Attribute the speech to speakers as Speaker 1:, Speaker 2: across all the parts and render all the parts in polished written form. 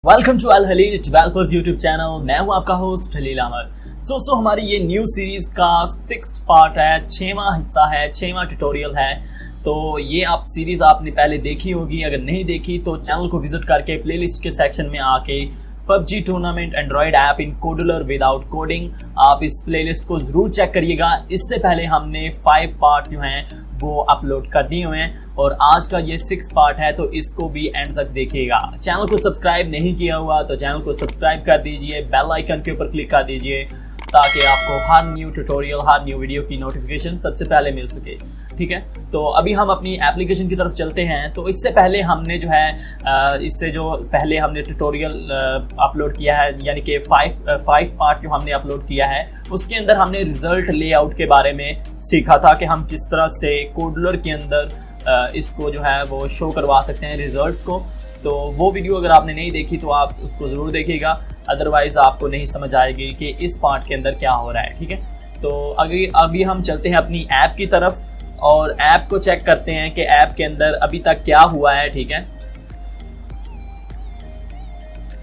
Speaker 1: Welcome to Al Halil developers YouTube channel. मैं हूं आपका होस्ट हलील अहमद। दोस्तों, हमारी ये न्यू सीरीज का 6th पार्ट है, 6वां हिस्सा है, 6वां ट्यूटोरियल है। तो ये आप सीरीज आपने पहले देखी होगी, अगर नहीं देखी तो चैनल को विजिट करके प्लेलिस्ट के सेक्शन में आके PUBG tournament Android app in Kodular without coding, आप इस प्लेलिस्ट को जरूर चेक करिएगा। इससे पहले हमने 5 पार्ट जो हैं वो अपलोड कर दिए हुए हैं और आज का ये 6 पार्ट है, तो इसको भी एंड तक देखिएगा। चैनल को सब्सक्राइब नहीं किया हुआ तो चैनल को सब्सक्राइब कर दीजिए, बेल आइकन के ऊपर क्लिक कर दीजिए ताकि आपको हर न्यू ट्यूटोरियल, हर न्यू वीडियो की नोटिफिकेशन सबसे पहले मिल सके। ठीक है, तो अभी हम अपनी एप्लीकेशन की तरफ चलते हैं। तो इससे पहले हमने जो है इससे जो पहले हमने ट्यूटोरियल अपलोड किया है, यानी कि 5 पार्ट जो हमने अपलोड किया है, उसके अंदर हमने रिजल्ट लेआउट के बारे में सीखा था कि हम किस तरह से कोडुलर के अंदर इसको जो है वो शो करवा सकते हैं रिजल्ट्स को। तो वो वीडियो अगर आपने नहीं देखी तो आप उसको ज़रूर देखिएगा, अदरवाइज़ आपको नहीं समझ आएगी कि इस पार्ट के अंदर क्या हो रहा है। ठीक है, तो अभी हम चलते हैं अपनी ऐप की तरफ और ऐप को चेक करते हैं कि ऐप के अंदर अभी तक क्या हुआ है। ठीक है,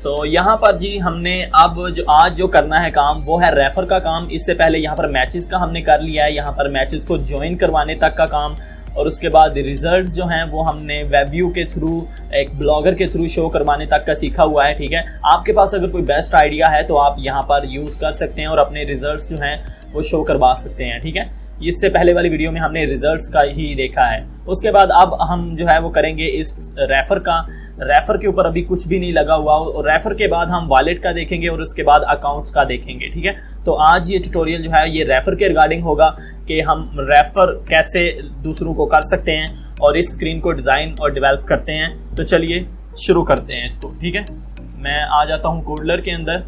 Speaker 1: तो यहाँ पर जी हमने अब जो आज जो करना है काम वो है रेफर का काम। इससे पहले यहाँ पर मैचेस का हमने कर लिया है, यहाँ पर मैचेस को ज्वाइन करवाने तक का काम, और उसके बाद रिजल्ट्स जो हैं वो हमने वेबव्यू के थ्रू, एक ब्लॉगर के थ्रू शो करवाने तक का सीखा हुआ है। ठीक है, आपके पास अगर कोई बेस्ट आइडिया है तो आप यहाँ पर यूज़ कर सकते हैं और अपने रिजल्ट्स जो हैं वो शो करवा सकते हैं। ठीक है, इससे पहले वाली वीडियो में हमने रिजल्ट्स का ही देखा है। उसके बाद अब हम जो है वो करेंगे इस रेफर के ऊपर अभी कुछ भी नहीं लगा हुआ, और रेफर के बाद हम वॉलेट का देखेंगे और उसके बाद अकाउंट्स का देखेंगे। ठीक है, तो आज ये ट्यूटोरियल जो है ये रेफर के रिगार्डिंग होगा कि हम रेफर कैसे दूसरों को कर सकते हैं और इस स्क्रीन को डिज़ाइन और डेवलप करते हैं। तो चलिए शुरू करते हैं इसको। ठीक है, मैं आ जाता हूँ कोडुलर के अंदर,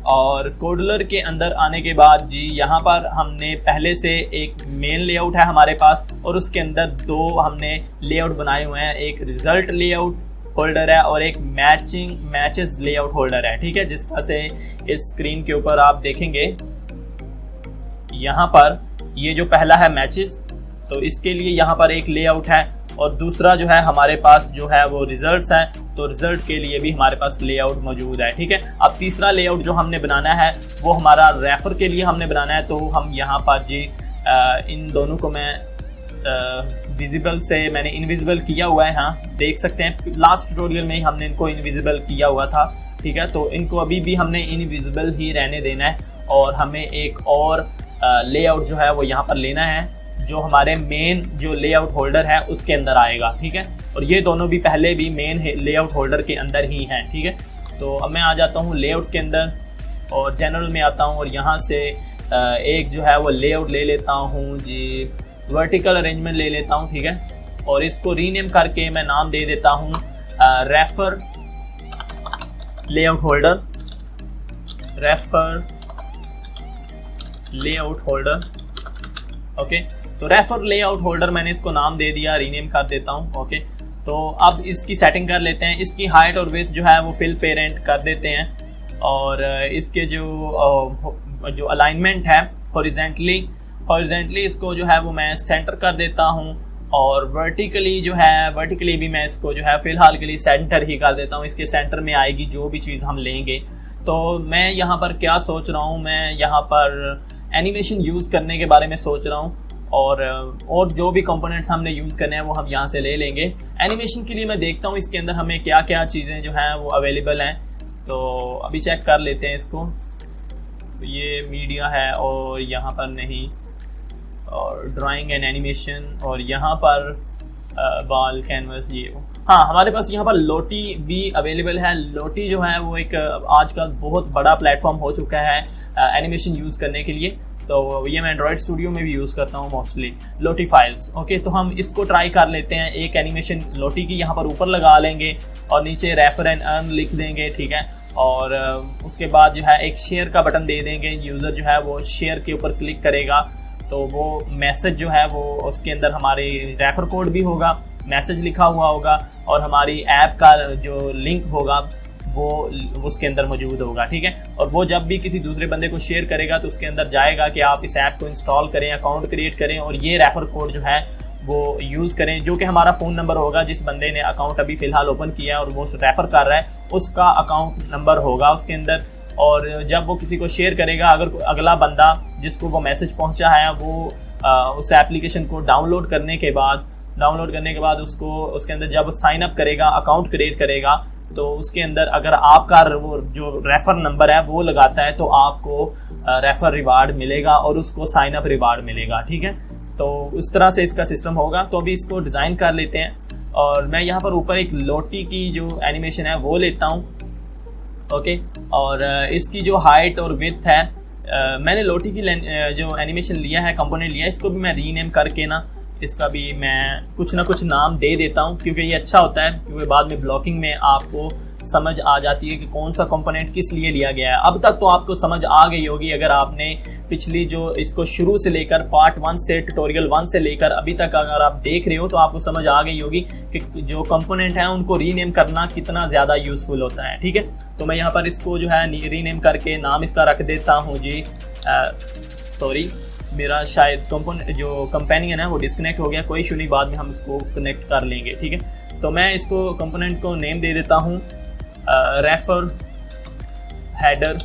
Speaker 1: और कोडुलर के अंदर आने के बाद जी यहाँ पर हमने पहले से एक मेन लेआउट है हमारे पास, और उसके अंदर 2 हमने लेआउट बनाए हुए हैं। एक रिजल्ट लेआउट होल्डर है और एक मैचेस लेआउट होल्डर है। ठीक है, जिस तरह से इस स्क्रीन के ऊपर आप देखेंगे यहाँ पर ये जो पहला है मैचेस, तो इसके लिए यहाँ पर एक लेआउट है, और दूसरा जो है हमारे पास जो है वो रिजल्ट्स है, तो रिजल्ट के लिए भी हमारे पास लेआउट मौजूद है। ठीक है, अब तीसरा लेआउट जो हमने बनाना है वो हमारा रेफर के लिए हमने बनाना है। तो हम यहाँ पर जी इन दोनों को मैं विजिबल से मैंने इनविजिबल किया हुआ है। हाँ, देख सकते हैं लास्ट ट्यूटोरियल में ही हमने इनको इनविजिबल किया हुआ था। ठीक है, तो इनको अभी भी हमने इनविजिबल ही रहने देना है, और हमें एक और लेआउट जो है वो यहाँ पर लेना है जो हमारे मेन जो लेआउट होल्डर है उसके अंदर आएगा। ठीक है, और ये दोनों भी पहले भी मेन लेआउट होल्डर के अंदर ही हैं। ठीक है, तो अब मैं आ जाता हूँ लेआउट्स के अंदर और जनरल में आता हूँ, और यहाँ से एक जो है वो लेआउट ले लेता हूँ जी, वर्टिकल अरेंजमेंट ले लेता हूँ। ठीक है, और इसको रीनेम करके मैं नाम दे देता हूँ refer layout holder, refer layout holder. Okay, तो रेफर लेआउट होल्डर मैंने इसको नाम दे दिया, रीनेम कर देता हूँ। ओके, तो अब इसकी सेटिंग कर लेते हैं। इसकी हाइट और विड्थ जो है वो फिल पेरेंट कर देते हैं, और इसके जो अलाइनमेंट है हॉरिजेंटली इसको जो है वो मैं सेंटर कर देता हूँ, और वर्टिकली भी मैं इसको जो है फिलहाल के लिए सेंटर ही कर देता हूँ। इसके सेंटर में आएगी जो भी चीज़ हम लेंगे। तो मैं यहाँ पर क्या सोच रहा हूँ, मैं यहाँ पर एनिमेशन यूज़ करने के बारे में सोच रहा हूँ, और जो भी कंपोनेंट्स हमने यूज़ करने हैं वो हम यहाँ से ले लेंगे। एनिमेशन के लिए मैं देखता हूँ इसके अंदर हमें क्या क्या चीज़ें जो हैं वो अवेलेबल हैं, तो अभी चेक कर लेते हैं इसको। तो ये मीडिया है और यहाँ पर नहीं, और ड्राइंग एंड एनिमेशन, और यहाँ पर बाल कैनवस, ये हाँ हमारे पास यहाँ पर लोटी भी अवेलेबल है। लोटी जो है वो एक आजकल बहुत बड़ा प्लेटफॉर्म हो चुका है एनिमेशन यूज़ करने के लिए, तो ये मैं एंड्रॉयड स्टूडियो में भी यूज़ करता हूँ मोस्टली लोटी फाइल्स। ओके, तो हम इसको ट्राई कर लेते हैं। एक एनिमेशन लोटी की यहाँ पर ऊपर लगा लेंगे और नीचे रेफर एंड अर्न लिख देंगे। ठीक है, और उसके बाद जो है एक शेयर का बटन दे देंगे। यूज़र जो है वो शेयर के ऊपर क्लिक करेगा तो वो मैसेज जो है वो उसके अंदर हमारे रेफर कोड भी होगा, मैसेज लिखा हुआ होगा, और हमारी ऐप का जो लिंक होगा वो उसके अंदर मौजूद होगा। ठीक है, और वो जब भी किसी दूसरे बंदे को शेयर करेगा तो उसके अंदर जाएगा कि आप इस ऐप को इंस्टॉल करें, अकाउंट क्रिएट करें, और ये रेफर कोड जो है वो यूज़ करें, जो कि हमारा फ़ोन नंबर होगा, जिस बंदे ने अकाउंट अभी फ़िलहाल ओपन किया है और वो रेफ़र कर रहा है उसका अकाउंट नंबर होगा उसके अंदर। और जब वो किसी को शेयर करेगा, अगर अगला बंदा जिसको वो मैसेज पहुंचा है वो उस एप्लीकेशन को डाउनलोड करने के बाद उसको उसके अंदर जब साइन अप करेगा, अकाउंट क्रिएट करेगा, तो उसके अंदर अगर आपका वो जो रेफर नंबर है वो लगाता है तो आपको रेफर रिवार्ड मिलेगा और उसको साइन अप रिवार्ड मिलेगा। ठीक है, तो उस तरह से इसका सिस्टम होगा। तो अभी इसको डिज़ाइन कर लेते हैं और मैं यहाँ पर ऊपर एक लोटी की जो एनिमेशन है वो लेता हूँ। ओके, और इसकी जो हाइट और विड्थ है, मैंने लोटी की जो एनिमेशन लिया है, कंपोनेंट लिया है, इसको भी मैं रीनेम करके ना इसका भी मैं कुछ ना कुछ नाम दे देता हूँ, क्योंकि ये अच्छा होता है, क्योंकि बाद में ब्लॉकिंग में आपको समझ आ जाती है कि कौन सा कंपोनेंट किस लिए लिया गया है। अब तक तो आपको समझ आ गई होगी अगर आपने पिछली जो इसको शुरू से लेकर पार्ट 1 से ट्यूटोरियल 1 से लेकर अभी तक अगर आप देख रहे हो तो आपको समझ आ गई होगी कि जो कंपोनेंट है उनको रीनेम करना कितना ज़्यादा यूजफुल होता है। ठीक है, तो मैं यहाँ पर इसको जो है रीनेम करके नाम इसका रख देता हूँ जी, सॉरी मेरा शायद जो कंपेनियन है वो डिस्कनेक्ट हो गया, कोई इशू नहीं, बाद में हम इसको कनेक्ट कर लेंगे। ठीक है, तो मैं इसको कंपोनेंट को नेम दे देता हूँ रेफर हेडर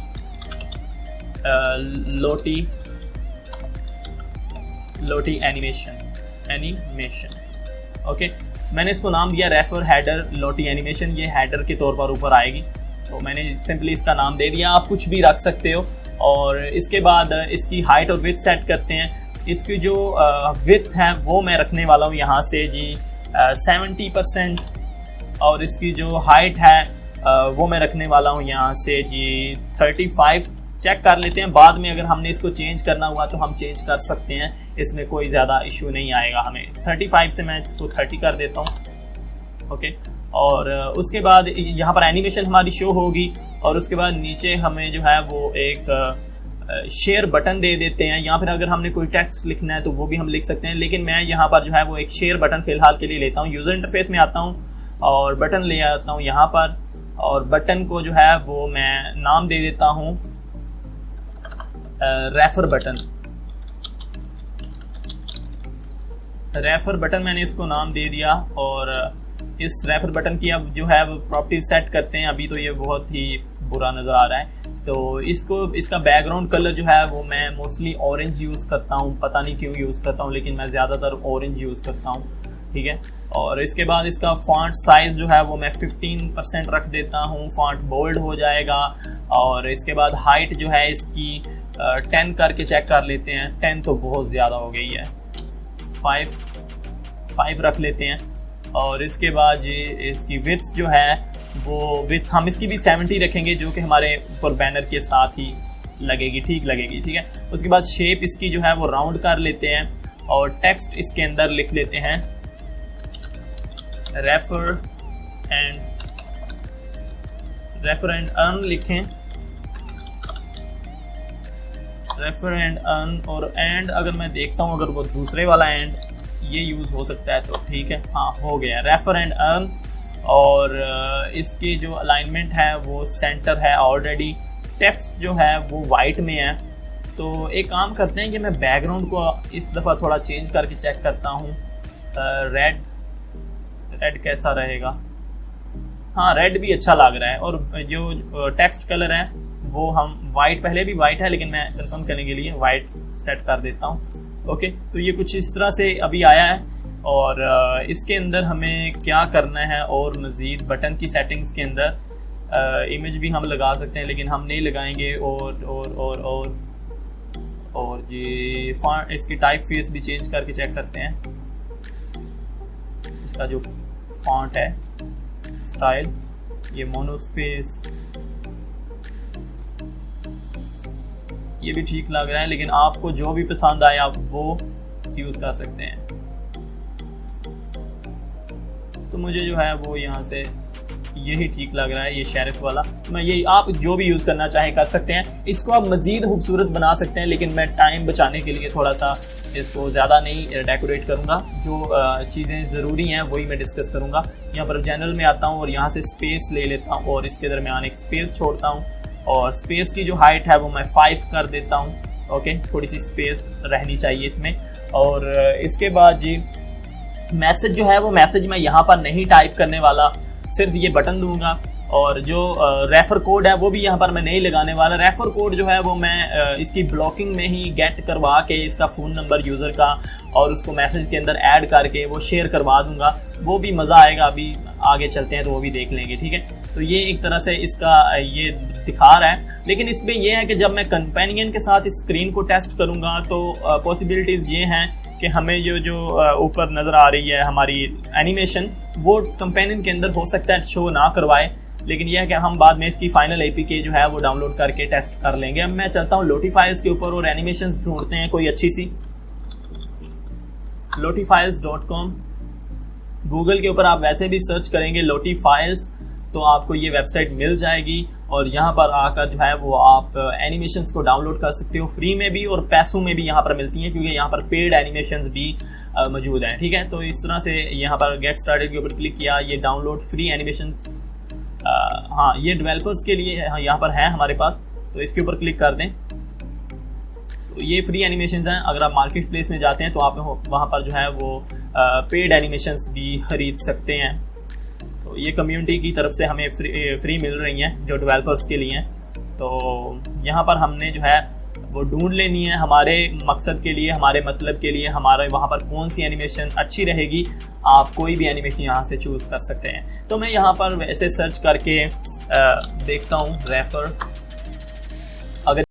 Speaker 1: लोटी एनिमेशन। ओके, मैंने इसको नाम दिया रेफर हेडर लोटी एनिमेशन, ये हेडर के तौर पर ऊपर आएगी, तो मैंने सिंपली इसका नाम दे दिया। आप कुछ भी रख सकते हो। और इसके बाद इसकी हाइट और विड्थ सेट करते हैं। इसकी जो विड्थ है वो मैं रखने वाला हूँ यहाँ से जी 70%, और इसकी जो हाइट है वो मैं रखने वाला हूँ यहाँ से जी 35। चेक कर लेते हैं, बाद में अगर हमने इसको चेंज करना हुआ तो हम चेंज कर सकते हैं, इसमें कोई ज़्यादा इशू नहीं आएगा हमें। 35 से मैं इसको 30 कर देता हूँ। ओके, और उसके बाद यहाँ पर एनिमेशन हमारी शो होगी और उसके बाद नीचे हमें जो है वो एक शेयर बटन दे देते हैं। यहाँ पर अगर हमने कोई टेक्स्ट लिखना है तो वो भी हम लिख सकते हैं, लेकिन मैं यहाँ पर जो है वो एक शेयर बटन फ़िलहाल के लिए लेता हूँ। यूज़र इंटरफेस में आता हूँ और बटन ले आता हूँ यहाँ पर, और बटन को जो है वो मैं नाम दे देता हूँ रेफर बटन मैंने इसको नाम दे दिया। और इस रेफर बटन की अब जो है वो प्रॉपर्टी सेट करते हैं। अभी तो ये बहुत ही बुरा नज़र आ रहा है, तो इसका बैकग्राउंड कलर जो है वो मैं मोस्टली ऑरेंज यूज़ करता हूँ, पता नहीं क्यों यूज़ करता हूँ, लेकिन मैं ज़्यादातर ऑरेंज यूज़ करता हूँ। ठीक है, और इसके बाद इसका फॉन्ट साइज़ जो है वो मैं 15% रख देता हूँ, फॉन्ट बोल्ड हो जाएगा। और इसके बाद हाइट जो है इसकी 10 करके चेक कर लेते हैं। 10 तो बहुत ज़्यादा हो गई है, 5 रख लेते हैं। और इसके बाद जी इसकी विड्थ जो है वो विड्थ हम इसकी भी 70 रखेंगे, जो कि हमारे ऊपर बैनर के साथ ही लगेगी, ठीक लगेगी। ठीक है, उसके बाद शेप इसकी जो है वो राउंड कर लेते हैं और टेक्स्ट इसके अंदर लिख लेते हैं रेफर एंड अर्न लिखें, रेफर एंड अर्न। और एंड अगर मैं देखता हूँ अगर वो दूसरे वाला एंड ये यूज़ हो सकता है तो ठीक है, हाँ हो गया रेफर एंड अर्न। और इसकी जो अलाइनमेंट है वो सेंटर है ऑलरेडी। टेक्स्ट जो है वो वाइट में है, तो एक काम करते हैं कि मैं बैकग्राउंड को इस दफ़ा थोड़ा चेंज करके चेक करता हूँ। रेड कैसा रहेगा? हाँ, रेड भी अच्छा लग रहा है। और जो टेक्स्ट कलर है वो हम वाइट, पहले भी वाइट है लेकिन मैं कंफर्म करने के लिए वाइट सेट कर देता हूँ। ओके, तो ये कुछ इस तरह से अभी आया है। और इसके अंदर हमें क्या करना है, और मज़ीद बटन की सेटिंग्स के अंदर इमेज भी हम लगा सकते हैं, लेकिन हम नहीं लगाएंगे। और जी फॉन्ट इसकी टाइप फेस भी चेंज करके चेक करते हैं। इसका जो फॉन्ट है स्टाइल, ये मोनोस्पेस, ये भी ठीक लग रहा है, लेकिन आपको जो भी पसंद आए आप वो यूज़ कर सकते हैं। तो मुझे जो है वो यहाँ से यही ठीक लग रहा है, ये शेरिफ वाला। तो मैं यही, आप जो भी यूज़ करना चाहें कर सकते हैं। इसको आप मज़ीद खूबसूरत बना सकते हैं, लेकिन मैं टाइम बचाने के लिए थोड़ा सा इसको ज़्यादा नहीं डेकोरेट करूँगा। जो चीज़ें ज़रूरी हैं वही मैं डिस्कस करूँगा। यहाँ पर जनरल में आता हूँ और यहाँ से स्पेस ले लेता हूँ और इसके दरमियान एक स्पेस छोड़ता हूँ, और स्पेस की जो हाइट है वो मैं 5 कर देता हूँ। ओके, थोड़ी सी स्पेस रहनी चाहिए इसमें। और इसके बाद जी मैसेज जो है वो मैसेज मैं यहाँ पर नहीं टाइप करने वाला, सिर्फ ये बटन दूंगा। और जो रेफर कोड है वो भी यहाँ पर मैं नहीं लगाने वाला। रेफर कोड जो है वो मैं इसकी ब्लॉकिंग में ही गेट करवा के इसका फ़ोन नंबर यूज़र का और उसको मैसेज के अंदर ऐड करके वो शेयर करवा दूंगा। वो भी मज़ा आएगा, अभी आगे चलते हैं तो वो भी देख लेंगे, ठीक है। तो ये एक तरह से इसका ये दिखा रहा है। लेकिन इसमें यह है कि जब मैं कंपेनियन के साथ इस स्क्रीन को टेस्ट करूँगा तो पॉसिबिलिटीज़ ये हैं कि हमें जो ऊपर नज़र आ रही है हमारी एनिमेशन, वो कंपेनियन के अंदर हो सकता है शो ना करवाए। लेकिन यह है कि हम बाद में इसकी फाइनल एपीके जो है वो डाउनलोड करके टेस्ट कर लेंगे। अब मैं चलता हूँ लोटीफाइल्स के ऊपर और एनिमेशंस ढूंढते हैं कोई अच्छी सी। lotifiles.com, गूगल के ऊपर आप वैसे भी सर्च करेंगे लोटीफाइल्स तो आपको ये वेबसाइट मिल जाएगी। और यहाँ पर आकर जो है वो आप एनिमेशंस को डाउनलोड कर सकते हो, फ्री में भी और पैसों में भी यहाँ पर मिलती हैं, क्योंकि यहाँ पर पेड एनिमेशंस भी मौजूद हैं, ठीक है। तो इस तरह से यहाँ पर गेट स्टार्टेड के ऊपर क्लिक किया, ये डाउनलोड फ्री एनिमेशंस, हाँ ये डेवलपर्स के लिए यहाँ पर है हमारे पास, तो इसके ऊपर क्लिक कर दें तो ये फ्री एनिमेशंस हैं। अगर आप मार्केट प्लेस में जाते हैं तो आप वहाँ पर जो है वो पेड एनिमेशंस भी खरीद सकते हैं। तो ये कम्युनिटी की तरफ से हमें फ्री मिल रही हैं जो डेवलपर्स के लिए हैं। तो यहाँ पर हमने जो है वो ढूंढ लेनी है हमारे मकसद के लिए, हमारे मतलब के लिए, हमारे वहाँ पर कौन सी एनिमेशन अच्छी रहेगी। आप कोई भी एनिमेशन यहाँ से चूज़ कर सकते हैं। तो मैं यहाँ पर वैसे सर्च करके देखता हूँ रेफर। अगर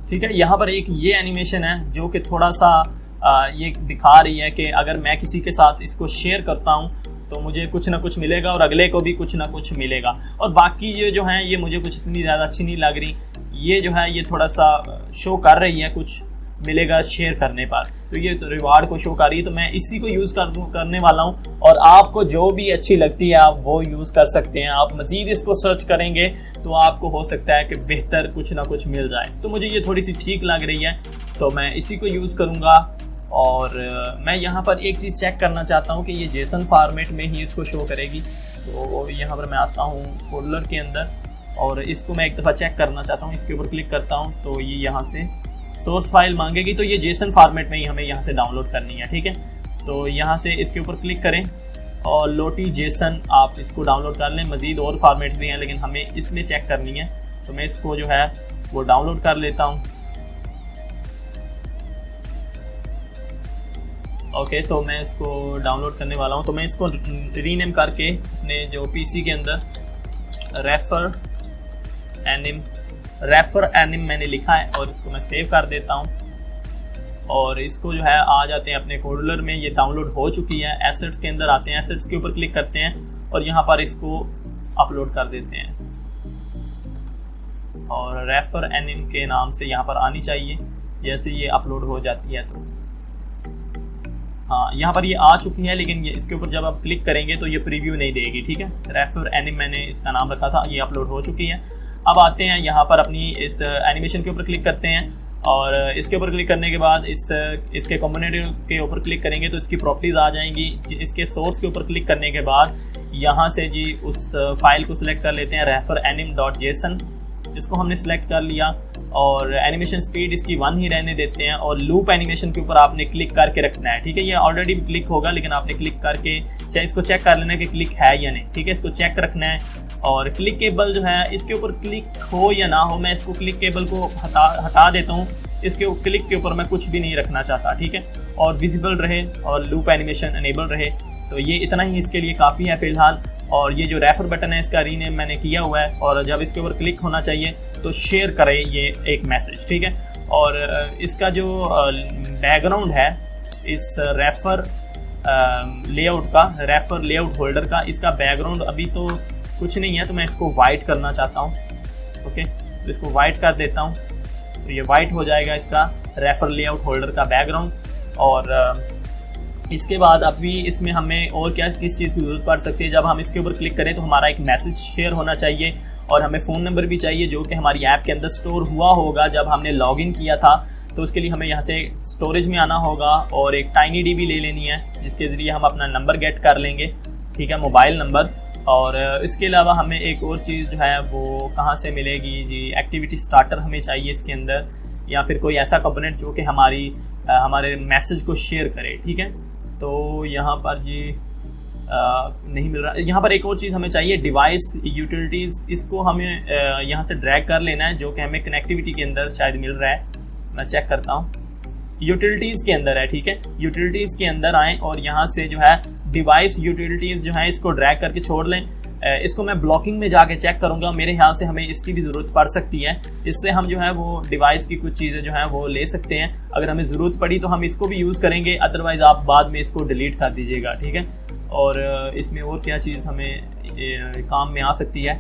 Speaker 1: ठीक है, यहाँ पर एक ये एनिमेशन है जो कि थोड़ा सा ये दिखा रही है कि अगर मैं किसी के साथ इसको शेयर करता हूँ तो मुझे कुछ ना कुछ मिलेगा और अगले को भी कुछ ना कुछ मिलेगा। और बाकी ये जो हैं ये मुझे कुछ इतनी ज़्यादा अच्छी नहीं लग रही। ये जो है ये थोड़ा सा शो कर रही है कुछ, मिलेगा शेयर करने पर। तो ये तो रिवार्ड को शो कर रही है, तो मैं इसी को यूज़ करने वाला हूँ। और आपको जो भी अच्छी लगती है आप वो यूज़ कर सकते हैं। आप मज़ीद इसको सर्च करेंगे तो आपको हो सकता है कि बेहतर कुछ ना कुछ मिल जाए। तो मुझे ये थोड़ी सी ठीक लग रही है, तो मैं इसी को यूज़ करूँगा। और मैं यहाँ पर एक चीज़ चेक करना चाहता हूँ कि ये जेसन फॉर्मेट में ही इसको शो करेगी। तो यहाँ पर मैं आता हूँ फोल्डर के अंदर और इसको मैं एक दफ़ा चेक करना चाहता हूँ। इसके ऊपर क्लिक करता हूँ तो ये यहाँ से सोर्स फाइल मांगेगी, तो ये जेसन फॉर्मेट में ही हमें यहाँ से डाउनलोड करनी है, ठीक है। तो यहाँ से इसके ऊपर क्लिक करें और लोटी जेसन आप इसको डाउनलोड कर लें। मज़ीद और फॉर्मेट्स भी हैं लेकिन हमें इसमें चेक करनी है, तो मैं इसको जो है वो डाउनलोड कर लेता हूँ। ओके, तो मैं इसको डाउनलोड करने वाला हूँ। तो मैं इसको रीनेम करके अपने जो पीसी के अंदर रेफर एनिम मैंने लिखा है और इसको मैं सेव कर देता हूँ। और इसको जो है आ जाते हैं अपने फोल्डर में, ये डाउनलोड हो चुकी है। एसेट्स के अंदर आते हैं, एसेट्स के ऊपर क्लिक करते हैं और यहाँ पर इसको अपलोड कर देते हैं। और रेफर एनिम के नाम से यहाँ पर आनी चाहिए। जैसे ये अपलोड हो जाती है तो हाँ, यहाँ पर ये आ चुकी है, लेकिन ये इसके ऊपर जब आप क्लिक करेंगे तो ये प्रीव्यू नहीं देगी, ठीक है। रेफर एनिम मैंने इसका नाम रखा था, ये अपलोड हो चुकी है। अब आते हैं यहाँ पर अपनी इस एनिमेशन के ऊपर क्लिक करते हैं और इसके ऊपर क्लिक करने के बाद इसके कंपोनेंट के ऊपर क्लिक करेंगे तो इसकी प्रॉपर्टीज़ आ जाएंगी। इसके सोर्स के ऊपर क्लिक करने के बाद यहाँ से जी उस फाइल को सिलेक्ट कर लेते हैं, referenim.json। इसको हमने सिलेक्ट कर लिया और एनिमेशन स्पीड इसकी 1 ही रहने देते हैं। और लूप एनिमेशन के ऊपर आपने क्लिक करके रखना है, ठीक है। ये ऑलरेडी क्लिक होगा लेकिन आपने क्लिक करके इसको चेक कर लेना है कि क्लिक है या नहीं, ठीक है। इसको चेक रखना है। और क्लिकेबल जो है इसके ऊपर क्लिक हो या ना हो, मैं इसको क्लिकेबल को हटा देता हूँ। इसके क्लिक के ऊपर मैं कुछ भी नहीं रखना चाहता, ठीक है। और विजिबल रहे और लूप एनिमेशन एनेबल रहे, तो ये इतना ही इसके लिए काफ़ी है फ़िलहाल। और ये जो रेफर बटन है इसका रीनेम मैंने किया हुआ है और जब इसके ऊपर क्लिक होना चाहिए तो शेयर करें ये एक मैसेज, ठीक है। और इसका जो बैकग्राउंड है इस रेफर लेआउट होल्डर का, इसका बैकग्राउंड अभी तो कुछ नहीं है, तो मैं इसको वाइट करना चाहता हूँ। ओके, तो इसको वाइट कर देता हूँ, तो ये वाइट हो जाएगा इसका रेफर लेआउट होल्डर का बैकग्राउंड। और इसके बाद अभी इसमें हमें और क्या किस चीज़ की ज़रूरत पड़ सकती है, जब हम इसके ऊपर क्लिक करें तो हमारा एक मैसेज शेयर होना चाहिए और हमें फ़ोन नंबर भी चाहिए जो कि हमारी ऐप के अंदर स्टोर हुआ होगा जब हमने लॉगिन किया था। तो उसके लिए हमें यहाँ से स्टोरेज में आना होगा और एक TinyDB ले लेनी है जिसके ज़रिए हम अपना नंबर गेट कर लेंगे, ठीक है, मोबाइल नंबर। और इसके अलावा हमें एक और चीज़ जो है वो कहाँ से मिलेगी जी, एक्टिविटी स्टार्टर हमें चाहिए इसके अंदर, या फिर कोई ऐसा कंपोनेंट जो कि हमारे मैसेज को शेयर करे, ठीक है। तो यहाँ पर जी नहीं मिल रहा। यहाँ पर एक और चीज़ हमें चाहिए, डिवाइस यूटिलिटीज़। इसको हमें यहाँ से ड्रैग कर लेना है, जो कि हमें कनेक्टिविटी के अंदर शायद मिल रहा है। मैं चेक करता हूँ, यूटिलिटीज़ के अंदर है, ठीक है। यूटिलिटीज़ के अंदर आएँ और यहाँ से जो है डिवाइस यूटिलिटीज़ जो है इसको ड्रैग करके छोड़ लें। इसको मैं ब्लॉकिंग में जाके चेक करूँगा, मेरे ख्याल से हमें इसकी भी ज़रूरत पड़ सकती है। इससे हम जो है वो डिवाइस की कुछ चीज़ें जो हैं वो ले सकते हैं। अगर हमें ज़रूरत पड़ी तो हम इसको भी यूज़ करेंगे, अदरवाइज़ आप बाद में इसको डिलीट कर दीजिएगा, ठीक है। और इसमें और क्या चीज़ हमें काम में आ सकती है,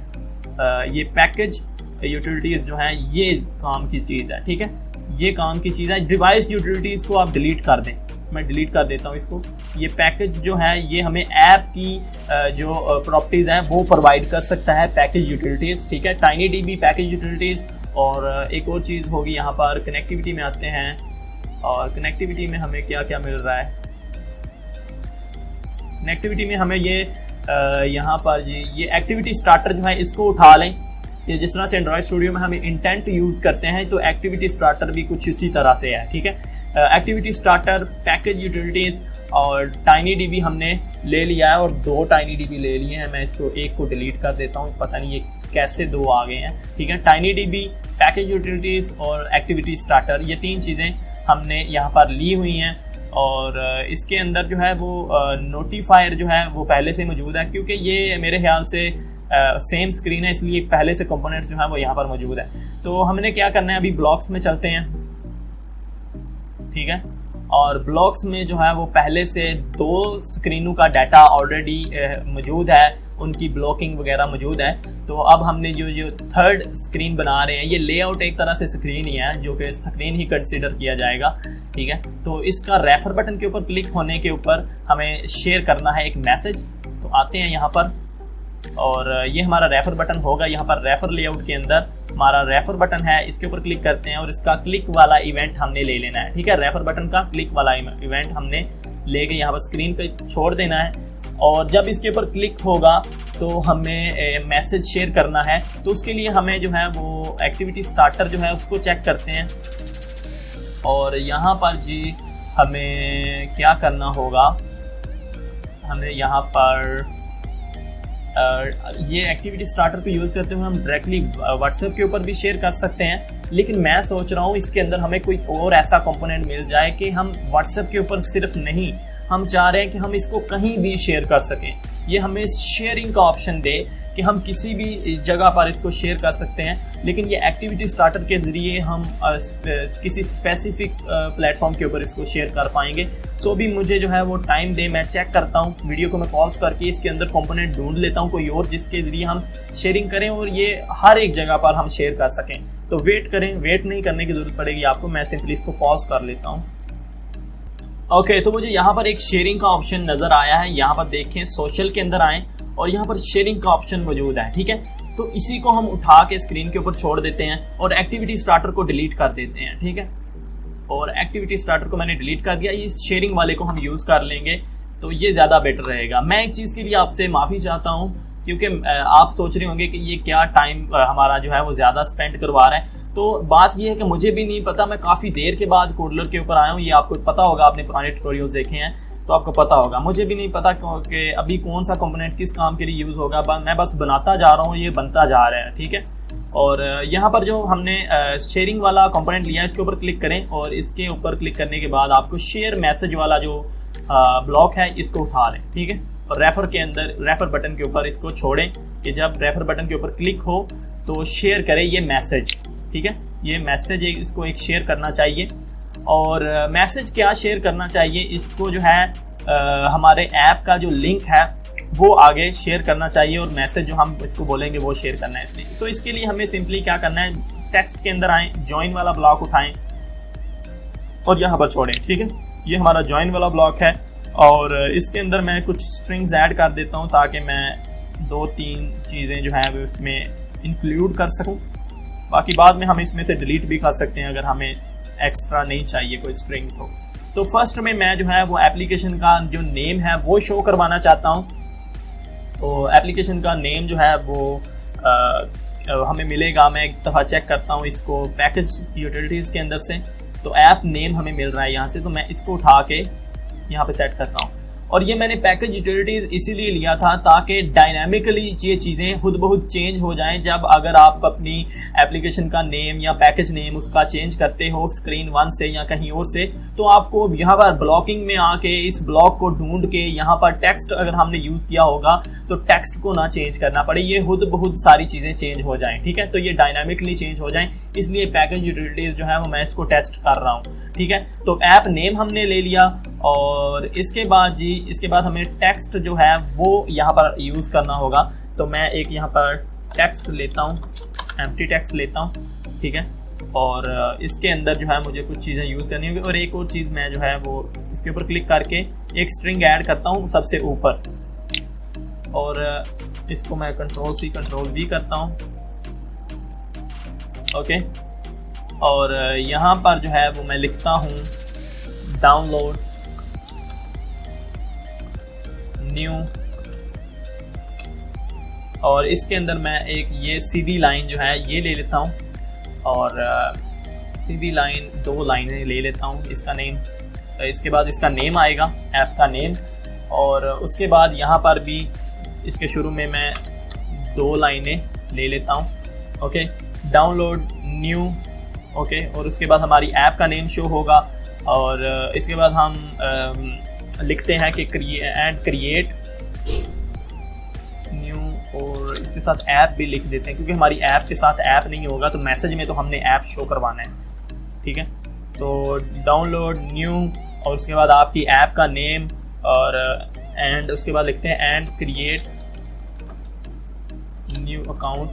Speaker 1: ये पैकेज यूटिलिटीज़ जो हैं ये काम की चीज़ है, ठीक है, ये काम की चीज़ है। डिवाइस यूटिलिटीज़ को आप डिलीट कर दें, मैं डिलीट कर देता हूँ इसको। ये पैकेज जो है ये हमें ऐप की जो प्रॉपर्टीज़ हैं वो प्रोवाइड कर सकता है, पैकेज यूटिलिटीज़, ठीक है। TinyDB package utilities. और एक और चीज़ होगी, यहाँ पर कनेक्टिविटी में आते हैं और कनेक्टिविटी में हमें क्या क्या मिल रहा है। कनेक्टिविटी में हमें ये यहाँ पर ये एक्टिविटी स्टार्टर जो है इसको उठा लें। ये जिस तरह से एंड्रॉयड स्टूडियो में हमें इंटेंट यूज़ करते हैं तो एक्टिविटी स्टार्टर भी कुछ इसी तरह से है, ठीक है। एक्टिविटी स्टार्टर, पैकेज यूटिलिटीज़ और TinyDB हमने ले लिया है और 2 TinyDB ले लिए हैं। मैं इसको एक को डिलीट कर देता हूँ, पता नहीं ये कैसे 2 आ गए हैं, ठीक है। TinyDB, पैकेज यूटिलिटीज़ और एक्टिविटी स्टार्टर, ये 3 चीज़ें हमने यहाँ पर ली हुई हैं। और इसके अंदर जो है वो नोटिफायर जो है वो पहले से मौजूद है, क्योंकि ये मेरे ख्याल से सेम स्क्रीन है, इसलिए पहले से कंपोनेंट्स जो है वो यहाँ पर मौजूद है। तो हमने क्या करना है, अभी ब्लॉक्स में चलते हैं, ठीक है। और ब्लॉक्स में जो है वो पहले से 2 स्क्रीनों का डाटा ऑलरेडी मौजूद है, उनकी ब्लॉकिंग वगैरह मौजूद है। तो अब हमने जो थर्ड स्क्रीन बना रहे हैं, ये लेआउट एक तरह से स्क्रीन ही है, जो कि स्क्रीन ही कंसीडर किया जाएगा, ठीक है। तो इसका रेफर बटन के ऊपर क्लिक होने के ऊपर हमें शेयर करना है एक मैसेज। तो आते हैं यहाँ पर और ये हमारा रेफर बटन होगा। यहाँ पर रेफर लेआउट के अंदर हमारा रेफर बटन है, इसके ऊपर क्लिक करते हैं और इसका क्लिक वाला इवेंट हमने ले लेना है, ठीक है। रेफर बटन का क्लिक वाला इवेंट हमने लेके यहाँ पर स्क्रीन पे छोड़ देना है और जब इसके ऊपर क्लिक होगा तो हमें मैसेज शेयर करना है। तो उसके लिए हमें जो है वो एक्टिविटी स्टार्टर जो है उसको चेक करते हैं और यहाँ पर जी हमें क्या करना होगा, हमें यहाँ पर ये एक्टिविटी स्टार्टर को यूज़ करते हुए हम डायरेक्टली व्हाट्सएप के ऊपर भी शेयर कर सकते हैं, लेकिन मैं सोच रहा हूँ इसके अंदर हमें कोई और ऐसा कंपोनेंट मिल जाए कि हम व्हाट्सएप के ऊपर सिर्फ नहीं, हम चाह रहे हैं कि हम इसको कहीं भी शेयर कर सकें। ये हमें शेयरिंग का ऑप्शन दे कि हम किसी भी जगह पर इसको शेयर कर सकते हैं, लेकिन ये एक्टिविटी स्टार्टर के ज़रिए हम किसी स्पेसिफिक प्लेटफॉर्म के ऊपर इसको शेयर कर पाएंगे। तो भी मुझे जो है वो टाइम दे, मैं चेक करता हूँ, वीडियो को मैं पॉज करके इसके अंदर कंपोनेंट ढूंढ लेता हूँ कोई और जिसके ज़रिए हम शेयरिंग करें और ये हर एक जगह पर हम शेयर कर सकें। तो वेट करें, वेट नहीं करने की ज़रूरत पड़ेगी आपको, मैं सिंपली इसको पॉज कर लेता हूँ। ओके, तो मुझे यहाँ पर एक शेयरिंग का ऑप्शन नज़र आया है। यहाँ पर देखें, सोशल के अंदर आएँ और यहाँ पर शेयरिंग का ऑप्शन मौजूद है, ठीक है। तो इसी को हम उठा के स्क्रीन के ऊपर छोड़ देते हैं और एक्टिविटी स्टार्टर को डिलीट कर देते हैं, ठीक है। और एक्टिविटी स्टार्टर को मैंने डिलीट कर दिया, ये शेयरिंग वाले को हम यूज़ कर लेंगे, तो ये ज़्यादा बेटर रहेगा। मैं एक चीज़ के लिए आपसे माफ़ी चाहता हूँ, क्योंकि आप सोच रहे होंगे कि ये क्या टाइम हमारा जो है वो ज़्यादा स्पेंड करवा रहा है। तो बात ये है कि मुझे भी नहीं पता, मैं काफ़ी देर के बाद कोडलर के ऊपर आया हूँ, ये आपको पता होगा, आपने पुराने ट्यूटोरियल्स देखे हैं तो आपको पता होगा। मुझे भी नहीं पता कि अभी कौन सा कंपोनेंट किस काम के लिए यूज़ होगा, मैं बस बनाता जा रहा हूँ, ये बनता जा रहा है, ठीक है। और यहाँ पर जो हमने शेयरिंग वाला कंपोनेंट लिया है इसके ऊपर क्लिक करें और इसके ऊपर क्लिक करने के बाद आपको शेयर मैसेज वाला जो ब्लॉक है इसको उठा लें, ठीक है। और रेफर के अंदर रेफर बटन के ऊपर इसको छोड़ें कि जब रेफर बटन के ऊपर क्लिक हो तो शेयर करें ये मैसेज, ठीक है। ये मैसेज इसको एक शेयर करना चाहिए और मैसेज क्या शेयर करना चाहिए, इसको जो है हमारे ऐप का जो लिंक है वो आगे शेयर करना चाहिए और मैसेज जो हम इसको बोलेंगे वो शेयर करना है इसलिए। तो इसके लिए हमें सिंपली क्या करना है, टेक्स्ट के अंदर आएँ, ज्वाइन वाला ब्लॉक उठाएं और यहाँ पर छोड़ें, ठीक है। ये हमारा ज्वाइन वाला ब्लॉक है और इसके अंदर मैं कुछ स्ट्रिंग्स ऐड कर देता हूँ ताकि मैं 2-3 चीज़ें जो है वो उसमें इंक्लूड कर सकूँ। बाकी बाद में हम इसमें से डिलीट भी कर सकते हैं अगर हमें एक्स्ट्रा नहीं चाहिए कोई स्ट्रिंग। तो फर्स्ट में मैं जो है वो एप्लीकेशन का जो नेम है वो शो करवाना चाहता हूँ। तो एप्लीकेशन का नेम जो है वो हमें मिलेगा, मैं एक दफ़ा चेक करता हूँ इसको पैकेज यूटिलिटीज़ के अंदर से, तो ऐप नेम हमें मिल रहा है यहाँ से, तो मैं इसको उठा के यहाँ पे सेट करता हूँ। और ये मैंने पैकेज यूटिलिटीज इसीलिए लिया था ताकि डायनामिकली ये चीज़ें खुद बहुत चेंज हो जाएं। जब अगर आप अपनी एप्लीकेशन का नेम या पैकेज नेम उसका चेंज करते हो स्क्रीन 1 से या कहीं और से, तो आपको यहाँ पर ब्लॉकिंग में आके इस ब्लॉक को ढूंढ के यहाँ पर टेक्स्ट अगर हमने यूज़ किया होगा तो टेक्स्ट को ना चेंज करना पड़े, ये खुद बहुत सारी चीज़ें चेंज हो जाएं, ठीक है। तो ये डायनामिकली चेंज हो जाएं, इसलिए पैकेज यूटिलिटीज जो है वो मैं इसको टेस्ट कर रहा हूँ, ठीक है। तो ऐप नेम हमने ले लिया और इसके बाद हमें टेक्स्ट जो है वो यहाँ पर यूज़ करना होगा। तो मैं एक यहाँ पर टेक्स्ट लेता हूँ, एम्प्टी टेक्स्ट लेता हूँ, ठीक है। और इसके अंदर जो है मुझे कुछ चीज़ें यूज़ करनी होगी और एक और चीज़ मैं जो है वो इसके ऊपर क्लिक करके एक स्ट्रिंग ऐड करता हूँ सबसे ऊपर और इसको मैं Ctrl+C Ctrl+V करता हूँ, ओके। और यहाँ पर जो है वो मैं लिखता हूँ डाउनलोड न्यू और इसके अंदर मैं एक ये सीधी लाइन जो है ये ले लेता हूँ और सीधी लाइन 2 लाइनें ले लेता हूँ इसका नेम। इसके बाद इसका नेम आएगा, ऐप का नेम, और उसके बाद यहाँ पर भी इसके शुरू में मैं 2 लाइनें ले लेता हूँ, ओके। Download new, okay. और उसके बाद हमारी ऐप का नेम शो होगा और इसके बाद हम लिखते हैं कि क्रिएट न्यू और इसके साथ ऐप भी लिख देते हैं क्योंकि हमारी ऐप के साथ ऐप नहीं होगा तो मैसेज में तो हमने ऐप शो करवाना है, ठीक है। तो डाउनलोड न्यू और उसके बाद आपकी ऐप का नेम और एंड उसके बाद लिखते हैं and create new account,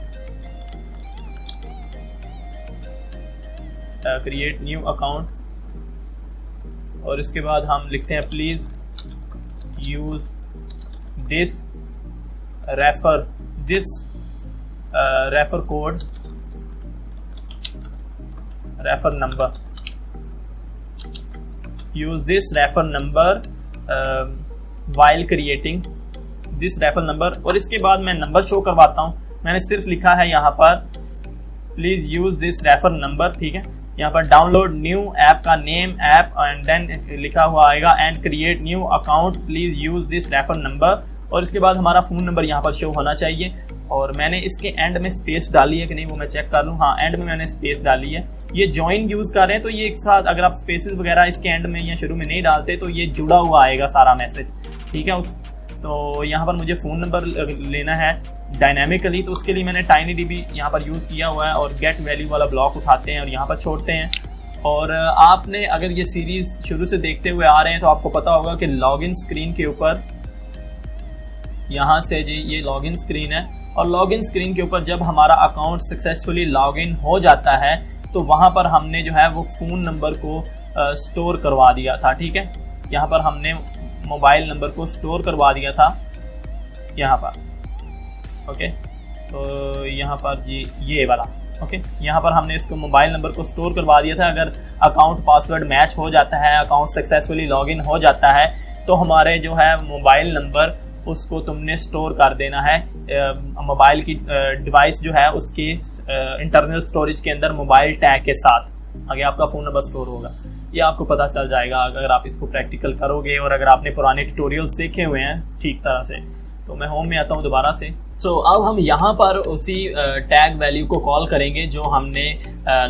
Speaker 1: create new account, और इसके बाद हम लिखते हैं please use this refer code, refer number, use this refer number while creating this refer number. और इसके बाद मैं नंबर शो करवाता हूँ। मैंने सिर्फ लिखा है यहाँ पर please use this refer number, ठीक है। यहाँ पर डाउनलोड न्यू ऐप का नेम ऐप एंड देन लिखा हुआ आएगा and create new account, please use this refer number. और इसके बाद हमारा फ़ोन नंबर यहाँ पर शो होना चाहिए। और मैंने इसके एंड में स्पेस डाली है कि नहीं वो मैं चेक कर लूँ। हाँ, एंड में मैंने स्पेस डाली है। ये ज्वाइन यूज़ कर रहे हैं तो ये एक साथ, अगर आप स्पेसेस वगैरह इसके एंड में या शुरू में नहीं डालते तो ये जुड़ा हुआ आएगा सारा मैसेज, ठीक है। तो यहाँ पर मुझे फ़ोन नंबर लेना है डायनामिकली, तो उसके लिए मैंने TinyDB यहाँ पर यूज़ किया हुआ है और गेट वैल्यू वाला ब्लॉक उठाते हैं और यहाँ पर छोड़ते हैं। और आपने अगर ये सीरीज़ शुरू से देखते हुए आ रहे हैं तो आपको पता होगा कि लॉगिन स्क्रीन के ऊपर यहाँ से जी ये लॉगिन स्क्रीन है, और लॉगिन स्क्रीन के ऊपर जब हमारा अकाउंट सक्सेसफुली लॉगिन हो जाता है तो वहाँ पर हमने जो है वो फ़ोन नंबर को स्टोर करवा दिया था, ठीक है। यहाँ पर हमने मोबाइल नंबर को स्टोर करवा दिया था यहाँ पर, ओके। तो यहाँ पर ये वाला, ओके, यहाँ पर हमने इसको मोबाइल नंबर को स्टोर करवा दिया था। अगर अकाउंट पासवर्ड मैच हो जाता है, अकाउंट सक्सेसफुली लॉगिन हो जाता है तो हमारे जो है मोबाइल नंबर उसको तुमने स्टोर कर देना है मोबाइल की डिवाइस जो है उसके इंटरनल स्टोरेज के अंदर मोबाइल टैग के साथ आगे आपका फ़ोन नंबर स्टोर होगा। ये आपको पता चल जाएगा अगर आप इसको प्रैक्टिकल करोगे और अगर आपने पुराने ट्यूटोरियल्स देखे हुए हैं ठीक तरह से। तो मैं होम में आता हूँ दोबारा से। तो अब हम यहाँ पर उसी टैग वैल्यू को कॉल करेंगे जो हमने